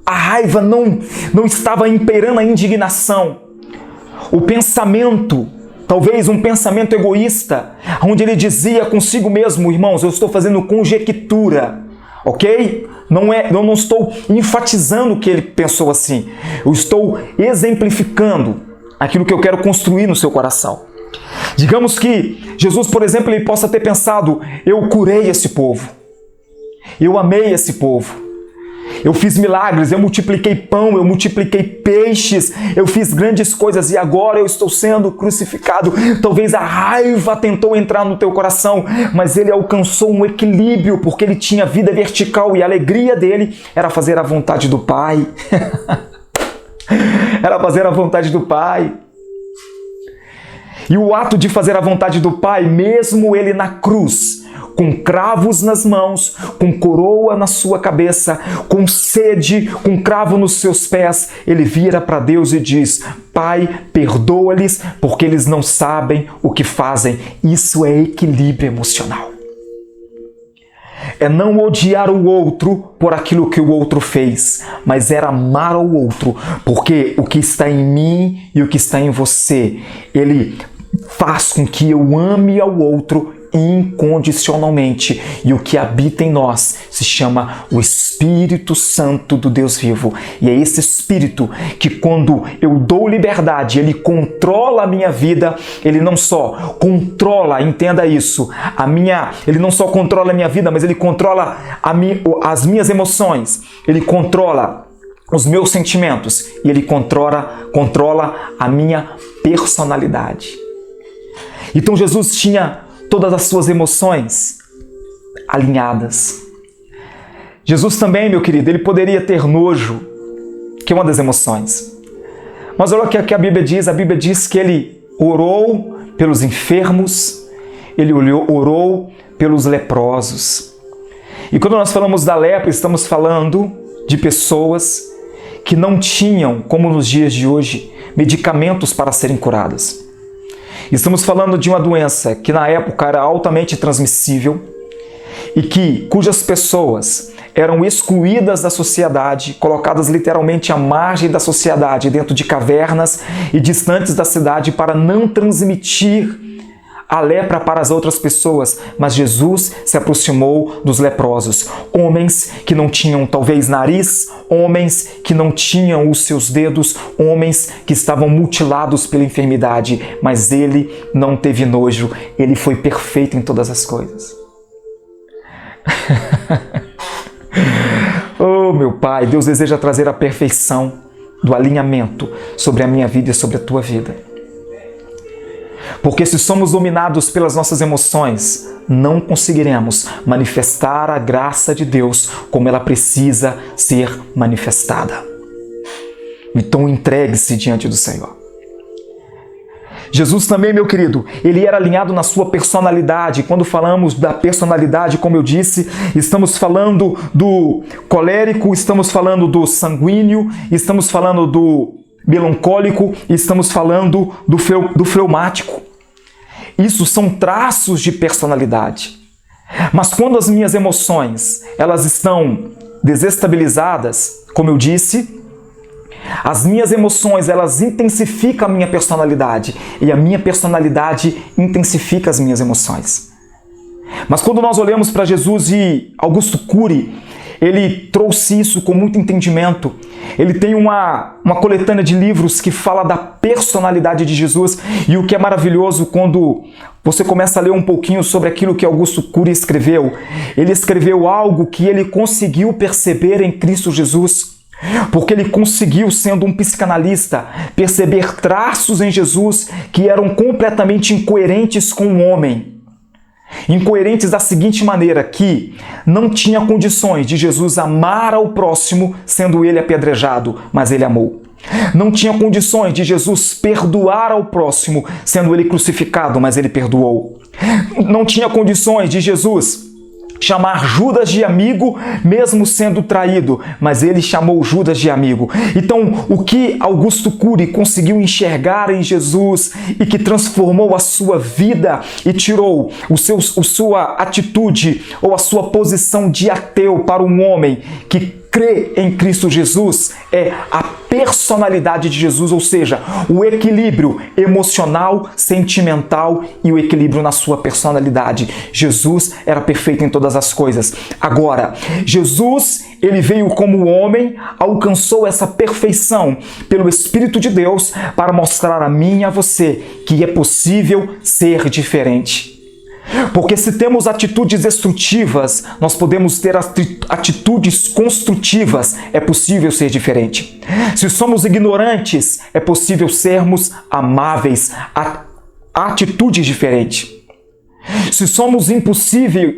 a raiva não estava imperando a indignação? O pensamento, talvez um pensamento egoísta, onde ele dizia consigo mesmo: irmãos, eu estou fazendo conjectura, ok? Eu não estou enfatizando que ele pensou assim. Eu estou exemplificando aquilo que eu quero construir no seu coração. Digamos que Jesus, por exemplo, ele possa ter pensado: eu curei esse povo, eu amei esse povo, eu fiz milagres, eu multipliquei pão, eu multipliquei peixes, eu fiz grandes coisas e agora eu estou sendo crucificado. Talvez a raiva tentou entrar no teu coração, mas ele alcançou um equilíbrio porque ele tinha vida vertical e a alegria dele era fazer a vontade do Pai. Era fazer a vontade do Pai. E o ato de fazer a vontade do Pai, mesmo ele na cruz, com cravos nas mãos, com coroa na sua cabeça, com sede, com cravo nos seus pés, ele vira para Deus e diz: Pai, perdoa-lhes, porque eles não sabem o que fazem. Isso é equilíbrio emocional. É não odiar o outro por aquilo que o outro fez, mas é amar o outro, porque o que está em mim e o que está em você, ele faz com que eu ame ao outro incondicionalmente. E o que habita em nós se chama o Espírito Santo do Deus vivo. E é esse Espírito que, quando eu dou liberdade, ele controla a minha vida. Ele não só controla, entenda isso, ele não só controla a minha vida, mas ele controla as minhas emoções. Ele controla os meus sentimentos e ele controla a minha personalidade. Então Jesus tinha todas as suas emoções alinhadas. Jesus também, meu querido, ele poderia ter nojo, que é uma das emoções. Mas olha o que a Bíblia diz que ele orou pelos enfermos, ele orou pelos leprosos. E quando nós falamos da lepra, estamos falando de pessoas que não tinham, como nos dias de hoje, medicamentos para serem curadas. Estamos falando de uma doença que na época era altamente transmissível e cujas pessoas eram excluídas da sociedade, colocadas literalmente à margem da sociedade, dentro de cavernas e distantes da cidade para não transmitir a lepra para as outras pessoas. Mas Jesus se aproximou dos leprosos, homens que não tinham talvez nariz, homens que não tinham os seus dedos, homens que estavam mutilados pela enfermidade, mas ele não teve nojo, ele foi perfeito em todas as coisas. Oh, meu Pai, Deus deseja trazer a perfeição do alinhamento sobre a minha vida e sobre a tua vida. Porque se somos dominados pelas nossas emoções, não conseguiremos manifestar a graça de Deus como ela precisa ser manifestada. Então entregue-se diante do Senhor. Jesus também, meu querido, ele era alinhado na sua personalidade. Quando falamos da personalidade, como eu disse, estamos falando do colérico, estamos falando do sanguíneo, estamos falando do melancólico, estamos falando do fleumático. Isso são traços de personalidade. Mas quando as minhas emoções, elas estão desestabilizadas, como eu disse, as minhas emoções, elas intensificam a minha personalidade e a minha personalidade intensifica as minhas emoções. Mas quando nós olhamos para Jesus, e Augusto Cury, ele trouxe isso com muito entendimento. Ele tem uma coletânea de livros que fala da personalidade de Jesus, e o que é maravilhoso quando você começa a ler um pouquinho sobre aquilo que Augusto Cury escreveu. Ele escreveu algo que ele conseguiu perceber em Cristo Jesus. Porque ele conseguiu, sendo um psicanalista, perceber traços em Jesus que eram completamente incoerentes com o homem. Incoerentes da seguinte maneira, que não tinha condições de Jesus amar ao próximo sendo ele apedrejado, mas ele amou. Não tinha condições de Jesus perdoar ao próximo sendo ele crucificado, mas ele perdoou. Não tinha condições de Jesus chamar Judas de amigo, mesmo sendo traído, mas ele chamou Judas de amigo. Então, o que Augusto Cury conseguiu enxergar em Jesus e que transformou a sua vida e tirou sua atitude ou a sua posição de ateu para um homem que crê em Cristo Jesus, é a personalidade de Jesus, ou seja, o equilíbrio emocional, sentimental e o equilíbrio na sua personalidade. Jesus era perfeito em todas as coisas. Agora, Jesus, ele veio como homem, alcançou essa perfeição pelo Espírito de Deus para mostrar a mim e a você que é possível ser diferente. Porque se temos atitudes destrutivas, nós podemos ter atitudes construtivas. É possível ser diferente. Se somos ignorantes, é possível sermos amáveis. A atitude diferente. Se somos impossíveis,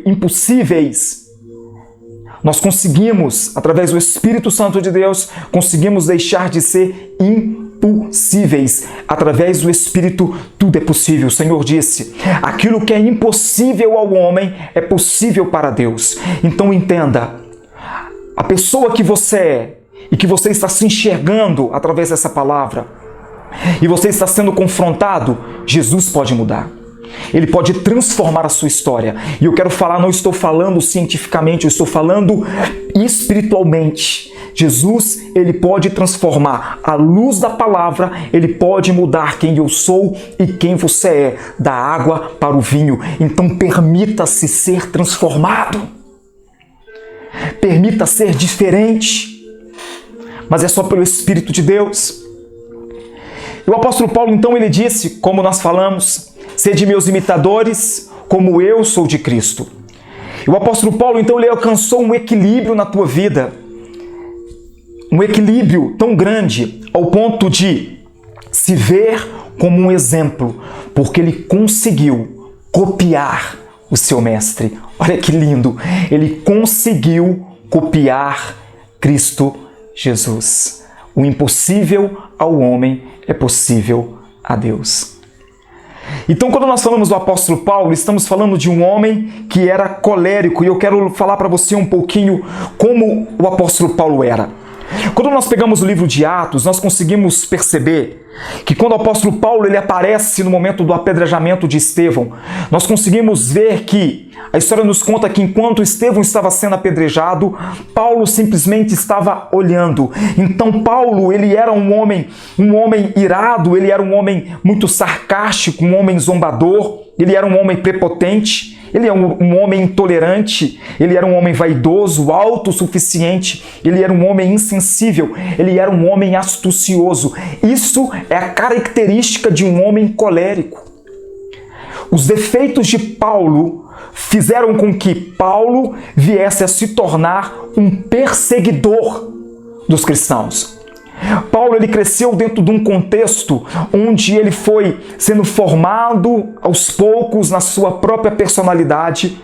nós conseguimos, através do Espírito Santo de Deus, conseguimos deixar de ser impossíveis. Através do Espírito, tudo é possível. O Senhor disse, aquilo que é impossível ao homem é possível para Deus. Então entenda, a pessoa que você é e que você está se enxergando através dessa palavra, e você está sendo confrontado, Jesus pode mudar. Ele pode transformar a sua história. E eu quero falar, não estou falando cientificamente, eu estou falando espiritualmente. Jesus, ele pode transformar. A luz da palavra, ele pode mudar quem eu sou e quem você é, da água para o vinho. Então permita-se ser transformado. Permita ser diferente. Mas é só pelo Espírito de Deus. E o apóstolo Paulo, então, ele disse, como nós falamos, sede meus imitadores, como eu sou de Cristo. E o apóstolo Paulo, então, ele alcançou um equilíbrio na tua vida. Um equilíbrio tão grande ao ponto de se ver como um exemplo, porque ele conseguiu copiar o seu mestre. Olha que lindo! Ele conseguiu copiar Cristo Jesus. O impossível ao homem é possível a Deus. Então, quando nós falamos do apóstolo Paulo, estamos falando de um homem que era colérico, e eu quero falar para você um pouquinho como o apóstolo Paulo era. Quando nós pegamos o livro de Atos, nós conseguimos perceber que quando o apóstolo Paulo ele aparece no momento do apedrejamento de Estevão, nós conseguimos ver que a história nos conta que enquanto Estevão estava sendo apedrejado, Paulo simplesmente estava olhando. Então Paulo, ele era um homem irado, ele era um homem muito sarcástico, um homem zombador, ele era um homem prepotente, ele era um homem intolerante, ele era um homem vaidoso, autossuficiente, ele era um homem insensível, ele era um homem astucioso. Isso é a característica de um homem colérico. Os defeitos de Paulo fizeram com que Paulo viesse a se tornar um perseguidor dos cristãos. Paulo ele cresceu dentro de um contexto onde ele foi sendo formado aos poucos na sua própria personalidade,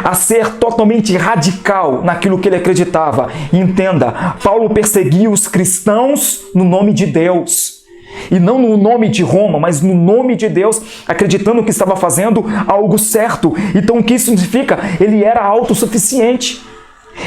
a ser totalmente radical naquilo que ele acreditava. E entenda, Paulo perseguia os cristãos no nome de Deus. E não no nome de Roma, mas no nome de Deus, acreditando que estava fazendo algo certo. Então o que isso significa? Ele era autossuficiente.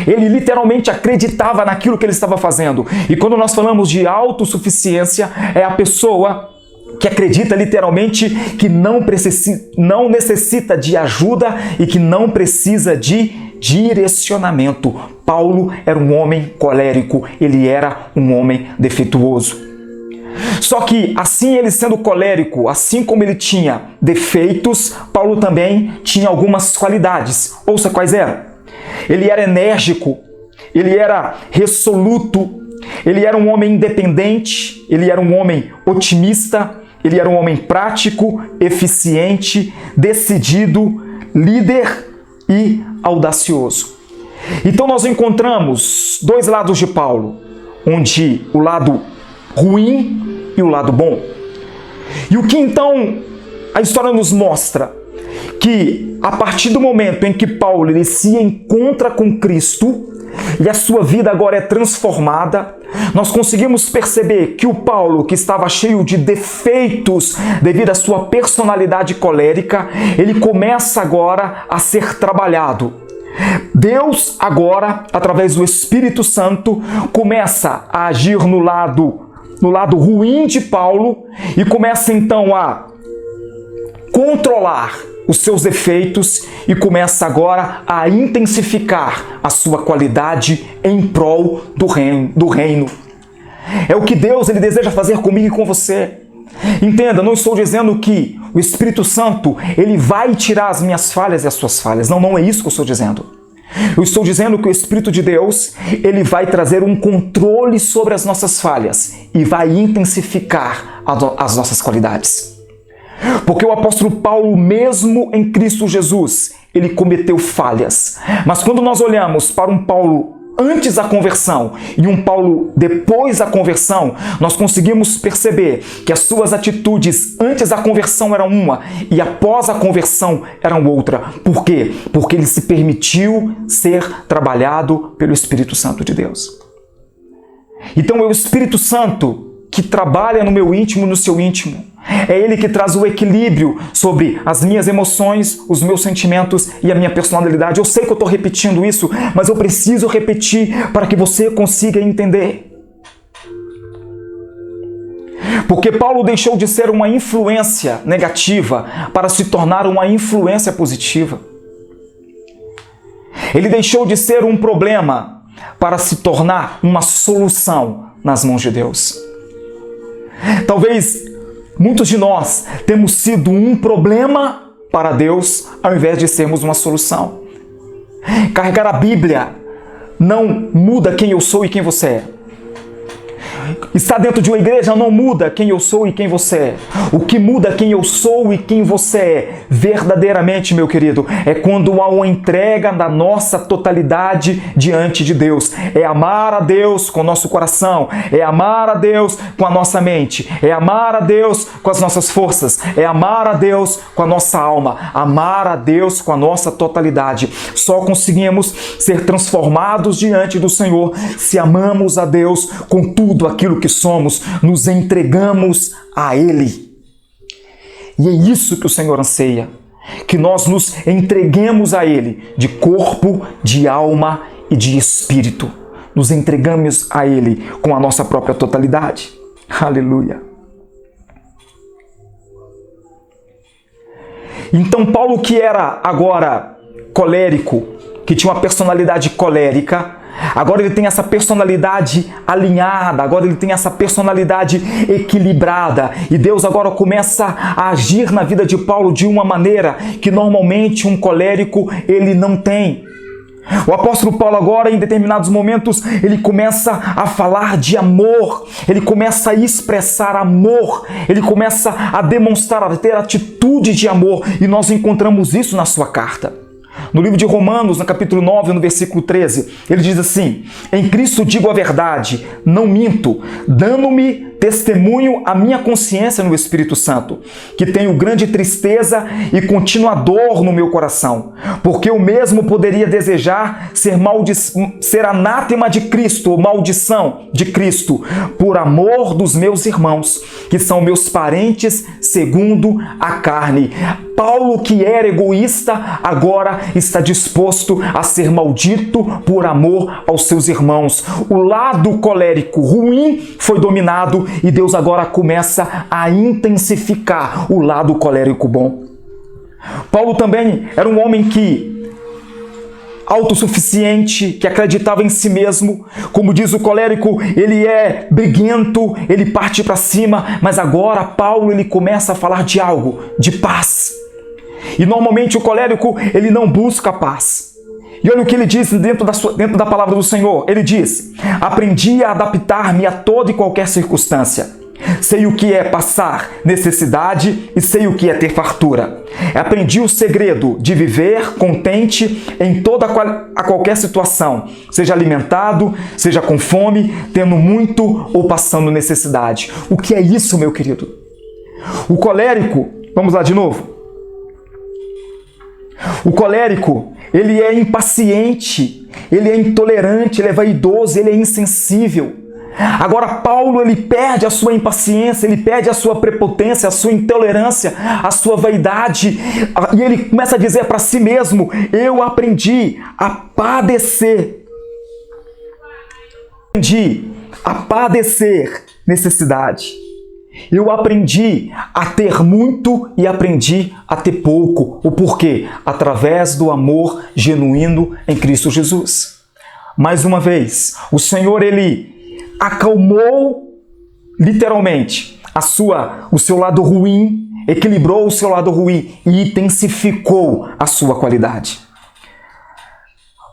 Ele literalmente acreditava naquilo que ele estava fazendo. E quando nós falamos de autossuficiência, é a pessoa que acredita literalmente que não necessita de ajuda e que não precisa de direcionamento. Paulo era um homem colérico, ele era um homem defeituoso. Só que, assim ele sendo colérico, assim como ele tinha defeitos, Paulo também tinha algumas qualidades. Ouça quais eram. Ele era enérgico, ele era resoluto, ele era um homem independente, ele era um homem otimista, ele era um homem prático, eficiente, decidido, líder e audacioso. Então nós encontramos dois lados de Paulo, onde o lado ruim e o lado bom. E o que então a história nos mostra? Que a partir do momento em que Paulo ele se encontra com Cristo e a sua vida agora é transformada, nós conseguimos perceber que o Paulo, que estava cheio de defeitos devido à sua personalidade colérica, ele começa agora a ser trabalhado. Deus agora, através do Espírito Santo, começa a agir no lado ruim de Paulo e começa então a controlar os seus defeitos e começa agora a intensificar a sua qualidade em prol do reino. É o que Deus ele deseja fazer comigo e com você. Entenda, não estou dizendo que o Espírito Santo ele vai tirar as minhas falhas e as suas falhas. Não é isso que eu estou dizendo. Eu estou dizendo que o Espírito de Deus ele vai trazer um controle sobre as nossas falhas e vai intensificar as nossas qualidades. Porque o apóstolo Paulo, mesmo em Cristo Jesus, ele cometeu falhas. Mas quando nós olhamos para um Paulo antes da conversão e um Paulo depois da conversão, nós conseguimos perceber que as suas atitudes antes da conversão eram uma e após a conversão eram outra. Por quê? Porque ele se permitiu ser trabalhado pelo Espírito Santo de Deus. Então é o Espírito Santo que trabalha no meu íntimo e no seu íntimo. É Ele que traz o equilíbrio sobre as minhas emoções, os meus sentimentos e a minha personalidade. Eu sei que eu estou repetindo isso, mas eu preciso repetir para que você consiga entender. Porque Paulo deixou de ser uma influência negativa para se tornar uma influência positiva. Ele deixou de ser um problema para se tornar uma solução nas mãos de Deus. Talvez muitos de nós temos sido um problema para Deus ao invés de sermos uma solução. Carregar a Bíblia não muda quem eu sou e quem você é. Estar dentro de uma igreja não muda quem eu sou e quem você é. O que muda quem eu sou e quem você é, verdadeiramente, meu querido, é quando há uma entrega da nossa totalidade diante de Deus. É amar a Deus com o nosso coração, é amar a Deus com a nossa mente, é amar a Deus com as nossas forças, é amar a Deus com a nossa alma, amar a Deus com a nossa totalidade. Só conseguimos ser transformados diante do Senhor se amamos a Deus com tudo aquilo que somos, nos entregamos a Ele. E é isso que o Senhor anseia, que nós nos entreguemos a Ele de corpo, de alma e de espírito. Nos entregamos a Ele com a nossa própria totalidade. Aleluia. Então Paulo, que era agora colérico, que tinha uma personalidade colérica, agora ele tem essa personalidade alinhada, agora ele tem essa personalidade equilibrada. E Deus agora começa a agir na vida de Paulo de uma maneira que normalmente um colérico ele não tem. O apóstolo Paulo agora, em determinados momentos, ele começa a falar de amor, ele começa a expressar amor, ele começa a demonstrar, a ter atitude de amor. E nós encontramos isso na sua carta. No livro de Romanos, no capítulo 9, no versículo 13, ele diz assim: em Cristo digo a verdade, não minto, dando-me testemunho a minha consciência no Espírito Santo, que tenho grande tristeza e contínua dor no meu coração, porque eu mesmo poderia desejar ser anátema de Cristo, ou maldição de Cristo, por amor dos meus irmãos, que são meus parentes segundo a carne. Paulo, que era egoísta, agora está disposto a ser maldito por amor aos seus irmãos. O lado colérico ruim foi dominado e Deus agora começa a intensificar o lado colérico bom. Paulo também era um homem autossuficiente, que acreditava em si mesmo. Como diz o colérico, ele é briguento, ele parte para cima, mas agora Paulo ele começa a falar de algo, de paz. E normalmente o colérico ele não busca paz. E olha o que ele diz dentro da palavra do Senhor. Ele diz: aprendi a adaptar-me a toda e qualquer circunstância. Sei o que é passar necessidade e sei o que é ter fartura. Aprendi o segredo de viver contente em qualquer situação, seja alimentado, seja com fome, tendo muito ou passando necessidade. O que é isso, meu querido? O colérico, vamos lá de novo. O colérico, ele é impaciente, ele é intolerante, ele é vaidoso, ele é insensível. Agora Paulo, ele perde a sua impaciência, ele perde a sua prepotência, a sua intolerância, a sua vaidade, e ele começa a dizer para si mesmo: eu aprendi a padecer. Aprendi a padecer necessidade. Eu aprendi a ter muito e aprendi a ter pouco. O porquê? Através do amor genuíno em Cristo Jesus. Mais uma vez, o Senhor, ele acalmou literalmente o seu lado ruim, equilibrou o seu lado ruim e intensificou a sua qualidade.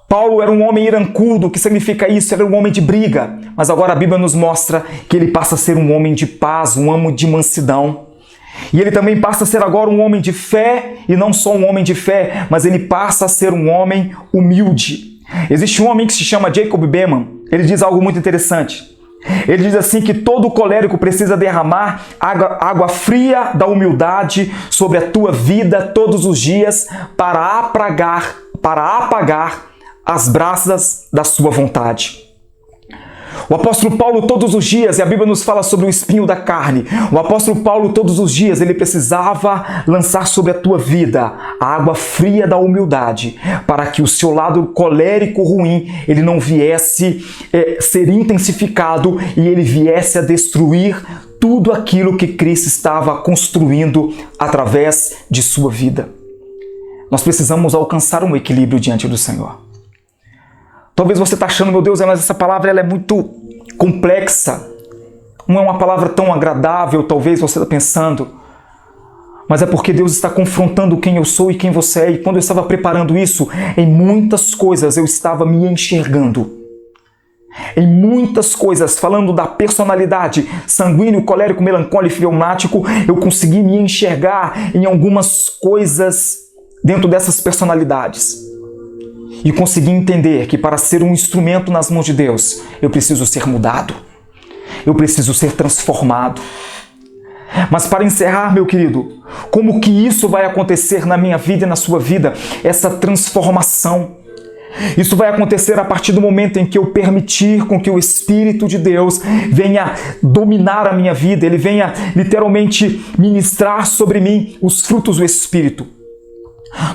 Paulo era um homem irancudo, que significa isso? Era um homem de briga, mas agora a Bíblia nos mostra que ele passa a ser um homem de paz, um homem de mansidão. E ele também passa a ser agora um homem de fé, e não só um homem de fé, mas ele passa a ser um homem humilde. Existe um homem que se chama Jacob Beeman, ele diz algo muito interessante. Ele diz assim que todo colérico precisa derramar água fria da humildade sobre a tua vida todos os dias para apagar as brasas da sua vontade. O apóstolo Paulo todos os dias, e a Bíblia nos fala sobre o espinho da carne, o apóstolo Paulo todos os dias, ele precisava lançar sobre a tua vida a água fria da humildade, para que o seu lado colérico ruim, ele não viesse ser intensificado e ele viesse a destruir tudo aquilo que Cristo estava construindo através de sua vida. Nós precisamos alcançar um equilíbrio diante do Senhor. Talvez você está achando, meu Deus, mas essa palavra ela é muito complexa. Não é uma palavra tão agradável, talvez você está pensando. Mas é porque Deus está confrontando quem eu sou e quem você é. E quando eu estava preparando isso, em muitas coisas eu estava me enxergando. Em muitas coisas, falando da personalidade sanguíneo, colérico, melancólico e fleumático, eu consegui me enxergar em algumas coisas dentro dessas personalidades. E consegui entender que para ser um instrumento nas mãos de Deus, eu preciso ser mudado. Eu preciso ser transformado. Mas para encerrar, meu querido, como que isso vai acontecer na minha vida e na sua vida? Essa transformação. Isso vai acontecer a partir do momento em que eu permitir com que o Espírito de Deus venha dominar a minha vida, ele venha literalmente ministrar sobre mim os frutos do Espírito.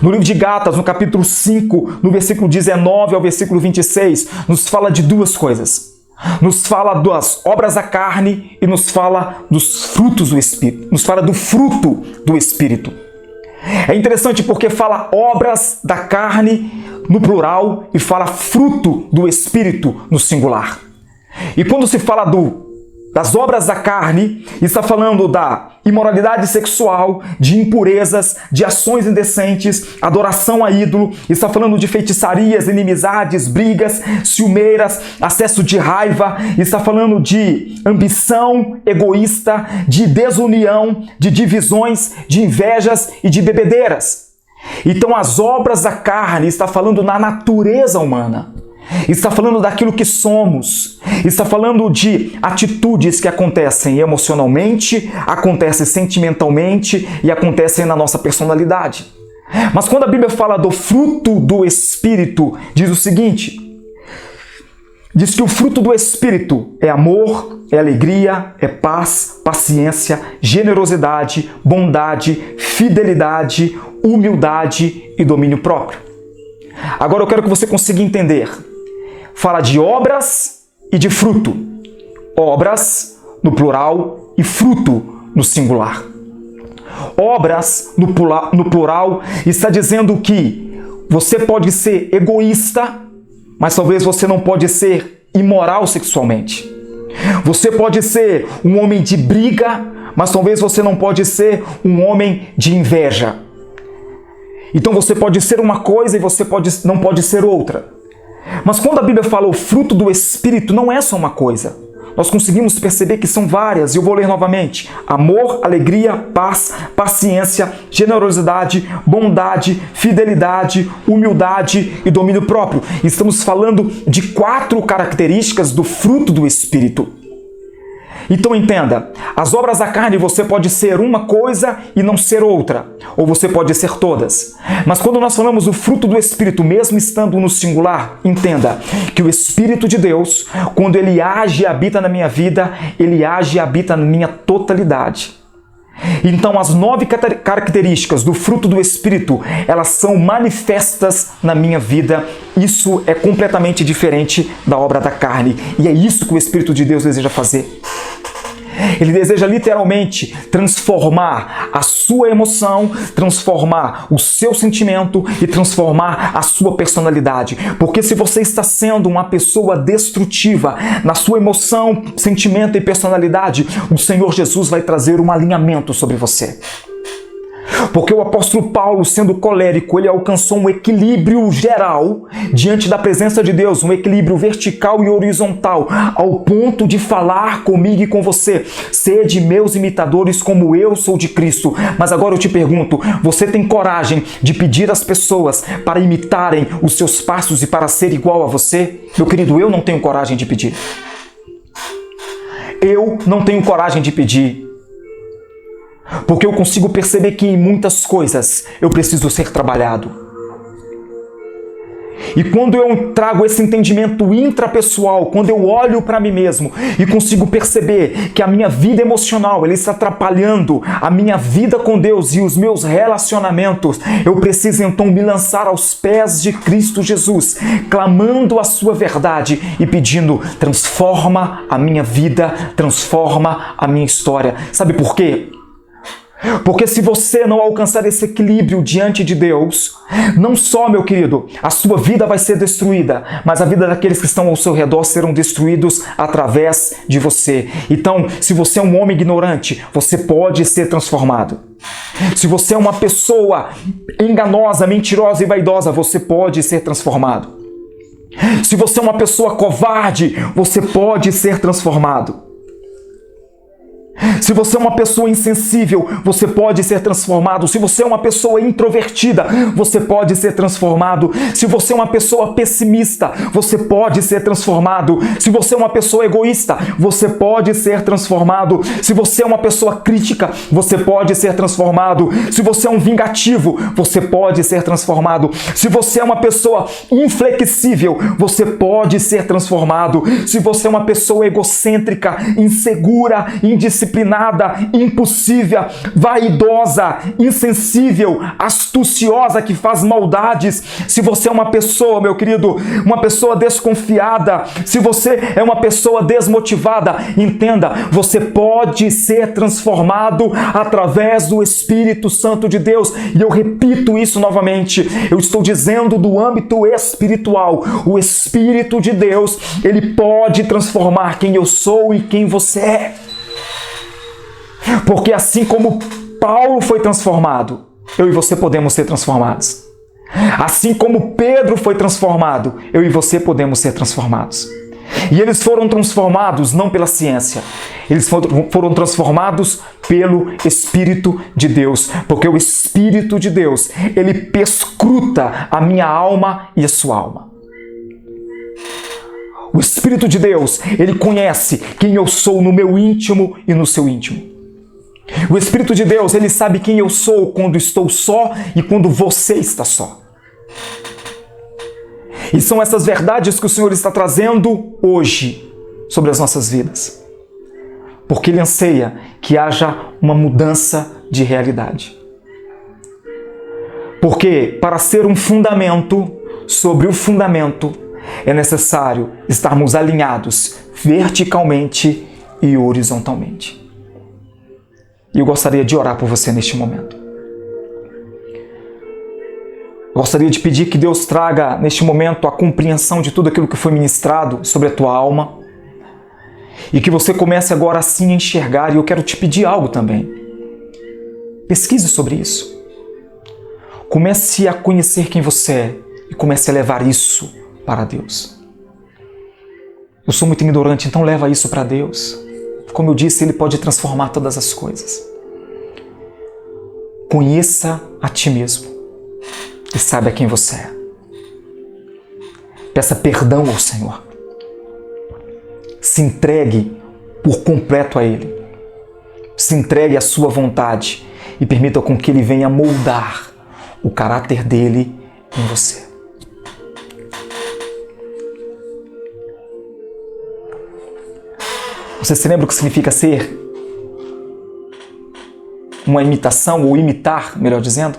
No livro de Gálatas, no capítulo 5, no versículo 19 ao versículo 26, nos fala de duas coisas. Nos fala das obras da carne e nos fala dos frutos do Espírito. Nos fala do fruto do Espírito. É interessante porque fala obras da carne no plural e fala fruto do Espírito no singular. E quando se fala das obras da carne, está falando da imoralidade sexual, de impurezas, de ações indecentes, adoração a ídolo, está falando de feitiçarias, inimizades, brigas, ciumeiras, acesso de raiva, está falando de ambição egoísta, de desunião, de divisões, de invejas e de bebedeiras. Então as obras da carne está falando na natureza humana. Está falando daquilo que somos, está falando de atitudes que acontecem emocionalmente, acontecem sentimentalmente e acontecem na nossa personalidade. Mas quando a Bíblia fala do fruto do Espírito, diz o seguinte, diz que o fruto do Espírito é amor, é alegria, é paz, paciência, generosidade, bondade, fidelidade, humildade e domínio próprio. Agora eu quero que você consiga entender. Fala de obras e de fruto. Obras no plural e fruto no singular. Obras no plural está dizendo que você pode ser egoísta, mas talvez você não pode ser imoral sexualmente. Você pode ser um homem de briga, mas talvez você não pode ser um homem de inveja. Então você pode ser uma coisa e você não pode ser outra. Mas quando a Bíblia fala o fruto do Espírito, não é só uma coisa. Nós conseguimos perceber que são várias, e eu vou ler novamente. Amor, alegria, paz, paciência, generosidade, bondade, fidelidade, humildade e domínio próprio. Estamos falando de 4 características do fruto do Espírito. Então entenda, as obras da carne você pode ser uma coisa e não ser outra, ou você pode ser todas. Mas quando nós falamos do fruto do Espírito, mesmo estando no singular, entenda que o Espírito de Deus, quando ele age e habita na minha vida, ele age e habita na minha totalidade. Então as 9 características do fruto do Espírito, elas são manifestas na minha vida. Isso é completamente diferente da obra da carne. E é isso que o Espírito de Deus deseja fazer. Ele deseja literalmente transformar a sua emoção, transformar o seu sentimento e transformar a sua personalidade. Porque se você está sendo uma pessoa destrutiva na sua emoção, sentimento e personalidade, o Senhor Jesus vai trazer um alinhamento sobre você. Porque o apóstolo Paulo, sendo colérico, ele alcançou um equilíbrio geral diante da presença de Deus, um equilíbrio vertical e horizontal, ao ponto de falar comigo e com você: sede meus imitadores como eu sou de Cristo. Mas agora eu te pergunto, você tem coragem de pedir às pessoas para imitarem os seus passos e para ser igual a você? Meu querido, eu não tenho coragem de pedir. Eu não tenho coragem de pedir. Porque eu consigo perceber que em muitas coisas eu preciso ser trabalhado. E quando eu trago esse entendimento intrapessoal, quando eu olho para mim mesmo e consigo perceber que a minha vida emocional ela está atrapalhando a minha vida com Deus e os meus relacionamentos, eu preciso então me lançar aos pés de Cristo Jesus, clamando a sua verdade e pedindo: transforma a minha vida, transforma a minha história. Sabe por quê? Porque se você não alcançar esse equilíbrio diante de Deus, não só, meu querido, a sua vida vai ser destruída, mas a vida daqueles que estão ao seu redor serão destruídos através de você. Então, se você é um homem ignorante, você pode ser transformado. Se você é uma pessoa enganosa, mentirosa e vaidosa, você pode ser transformado. Se você é uma pessoa covarde, você pode ser transformado. Se você é uma pessoa insensível, você pode ser transformado. Se você é uma pessoa introvertida, você pode ser transformado. Se você é uma pessoa pessimista, você pode ser transformado. Se você é uma pessoa egoísta, você pode ser transformado. Se você é uma pessoa crítica, você pode ser transformado. Se você é um vingativo, você pode ser transformado. Se você é uma pessoa inflexível, você pode ser transformado. Se você é uma pessoa egocêntrica, insegura, indisciplinada, impulsiva, vaidosa, insensível, astuciosa, que faz maldades, se você é uma pessoa, meu querido, uma pessoa desconfiada, se você é uma pessoa desmotivada, entenda, você pode ser transformado através do Espírito Santo de Deus. E eu repito isso novamente, eu estou dizendo do âmbito espiritual. O Espírito de Deus, ele pode transformar quem eu sou e quem você é. Porque assim como Paulo foi transformado, eu e você podemos ser transformados. Assim como Pedro foi transformado, eu e você podemos ser transformados. E eles foram transformados não pela ciência, eles foram transformados pelo Espírito de Deus. Porque o Espírito de Deus, ele perscruta a minha alma e a sua alma. O Espírito de Deus, ele conhece quem eu sou no meu íntimo e no seu íntimo. O Espírito de Deus, ele sabe quem eu sou quando estou só e quando você está só. E são essas verdades que o Senhor está trazendo hoje sobre as nossas vidas. Porque Ele anseia que haja uma mudança de realidade. Porque para ser um fundamento sobre o fundamento, é necessário estarmos alinhados verticalmente e horizontalmente. E eu gostaria de orar por você neste momento. Gostaria de pedir que Deus traga neste momento a compreensão de tudo aquilo que foi ministrado sobre a tua alma. E que você comece agora assim a enxergar. E eu quero te pedir algo também. Pesquise sobre isso. Comece a conhecer quem você é e comece a levar isso para Deus. Eu sou muito ignorante, então leva isso para Deus. Como eu disse, Ele pode transformar todas as coisas. Conheça a ti mesmo e saiba quem você é. Peça perdão ao Senhor. Se entregue por completo a Ele. Se entregue à sua vontade e permita com que Ele venha moldar o caráter dEle em você. Você se lembra o que significa ser uma imitação, ou imitar, melhor dizendo?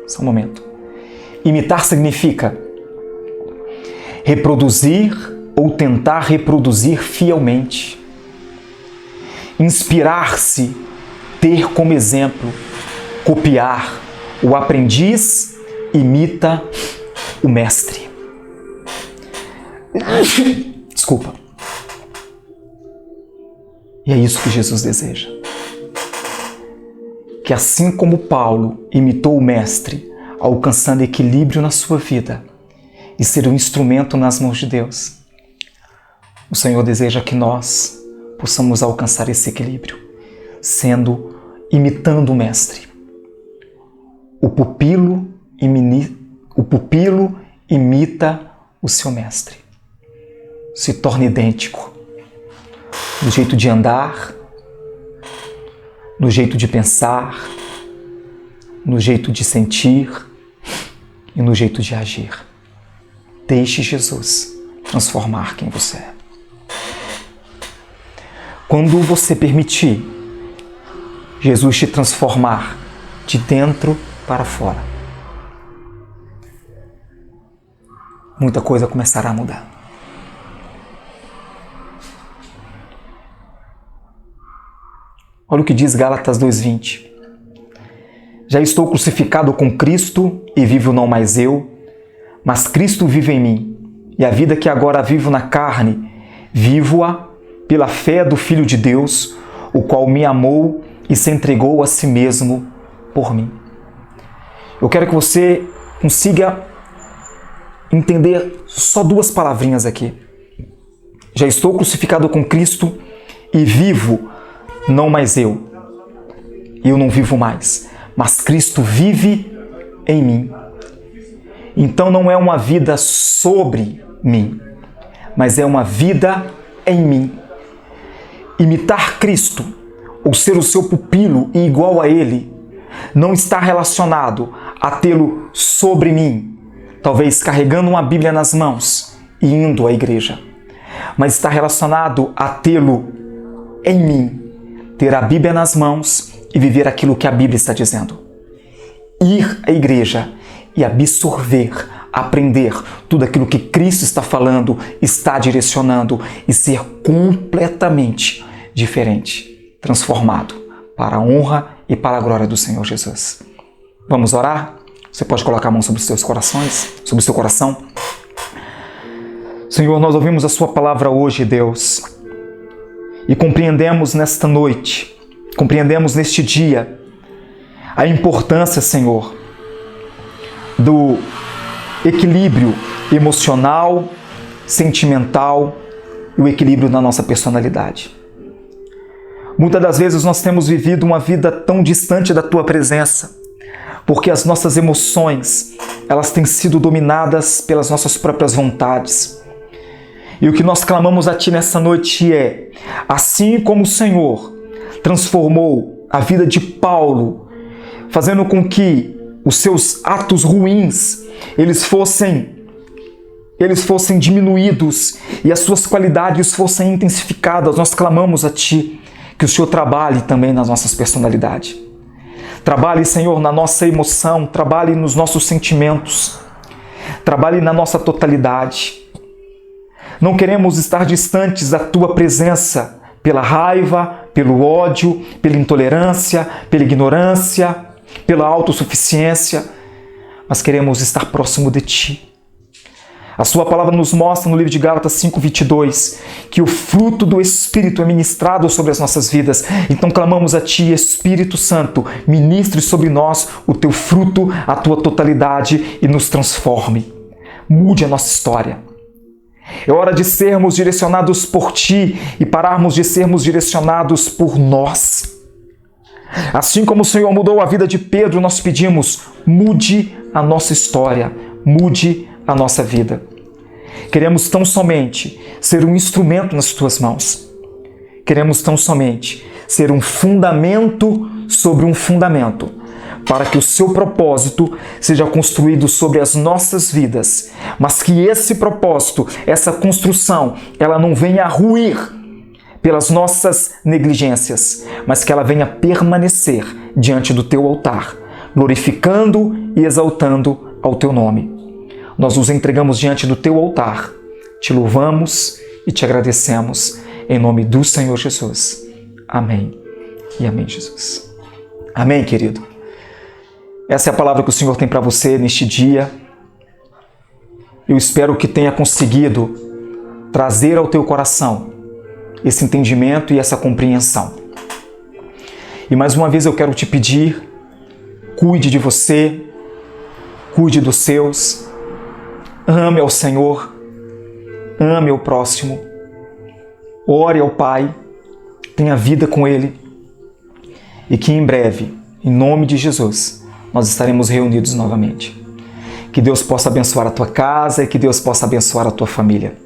Só um momento. Imitar significa reproduzir ou tentar reproduzir fielmente. Inspirar-se, ter como exemplo, copiar. O aprendiz imita o mestre. Desculpa. E é isso que Jesus deseja. Que assim como Paulo imitou o Mestre, alcançando equilíbrio na sua vida e ser um instrumento nas mãos de Deus, o Senhor deseja que nós possamos alcançar esse equilíbrio, imitando o Mestre. O pupilo imita o seu Mestre. Se torna idêntico. No jeito de andar, no jeito de pensar, no jeito de sentir e no jeito de agir. Deixe Jesus transformar quem você é. Quando você permitir Jesus te transformar de dentro para fora, muita coisa começará a mudar. Olha o que diz Gálatas 2:20. Já estou crucificado com Cristo e vivo não mais eu, mas Cristo vive em mim. E a vida que agora vivo na carne, vivo-a pela fé do Filho de Deus, o qual me amou e se entregou a si mesmo por mim. Eu quero que você consiga entender só duas palavrinhas aqui. Já estou crucificado com Cristo e vivo, não mais eu. Eu não vivo mais, mas Cristo vive em mim. Então não é uma vida sobre mim, mas é uma vida em mim. Imitar Cristo, ou ser o seu pupilo e igual a Ele, não está relacionado a tê-lo sobre mim, talvez carregando uma Bíblia nas mãos e indo à igreja, mas está relacionado a tê-lo em mim, ter a Bíblia nas mãos e viver aquilo que a Bíblia está dizendo. Ir à igreja e absorver, aprender tudo aquilo que Cristo está falando, está direcionando e ser completamente diferente, transformado para a honra e para a glória do Senhor Jesus. Vamos orar? Você pode colocar a mão sobre os seus corações, sobre o seu coração. Senhor, nós ouvimos a Sua palavra hoje, Deus, e compreendemos nesta noite, compreendemos neste dia, a importância, Senhor, do equilíbrio emocional, sentimental e o equilíbrio na nossa personalidade. Muitas das vezes nós temos vivido uma vida tão distante da Tua presença, porque as nossas emoções, elas têm sido dominadas pelas nossas próprias vontades. E o que nós clamamos a Ti nessa noite é, assim como o Senhor transformou a vida de Paulo, fazendo com que os seus atos ruins, eles fossem diminuídos e as suas qualidades fossem intensificadas, nós clamamos a Ti que o Senhor trabalhe também nas nossas personalidades. Trabalhe, Senhor, na nossa emoção, trabalhe nos nossos sentimentos, trabalhe na nossa totalidade. Não queremos estar distantes da Tua presença pela raiva, pelo ódio, pela intolerância, pela ignorância, pela autossuficiência, mas queremos estar próximo de Ti. A Sua palavra nos mostra no livro de Gálatas 5:22 que o fruto do Espírito é ministrado sobre as nossas vidas. Então clamamos a Ti, Espírito Santo, ministre sobre nós o Teu fruto, a Tua totalidade e nos transforme. Mude a nossa história. É hora de sermos direcionados por Ti e pararmos de sermos direcionados por nós. Assim como o Senhor mudou a vida de Pedro, nós pedimos, mude a nossa história, mude a nossa vida. Queremos tão somente ser um instrumento nas Tuas mãos. Queremos tão somente ser um fundamento sobre um fundamento, para que o Seu propósito seja construído sobre as nossas vidas, mas que esse propósito, essa construção, ela não venha a ruir pelas nossas negligências, mas que ela venha permanecer diante do Teu altar, glorificando e exaltando ao Teu nome. Nós nos entregamos diante do Teu altar, Te louvamos e Te agradecemos, em nome do Senhor Jesus. Amém e amém, Jesus. Amém, querido. Essa é a palavra que o Senhor tem para você neste dia. Eu espero que tenha conseguido trazer ao teu coração esse entendimento e essa compreensão. E mais uma vez eu quero te pedir, cuide de você, cuide dos seus, ame ao Senhor, ame ao próximo, ore ao Pai, tenha vida com Ele e que em breve, em nome de Jesus, nós estaremos reunidos novamente. Que Deus possa abençoar a tua casa e que Deus possa abençoar a tua família.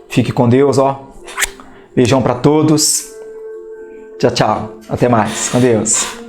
Fique com Deus, ó. Beijão para todos. Tchau, tchau. Até mais. Com Deus.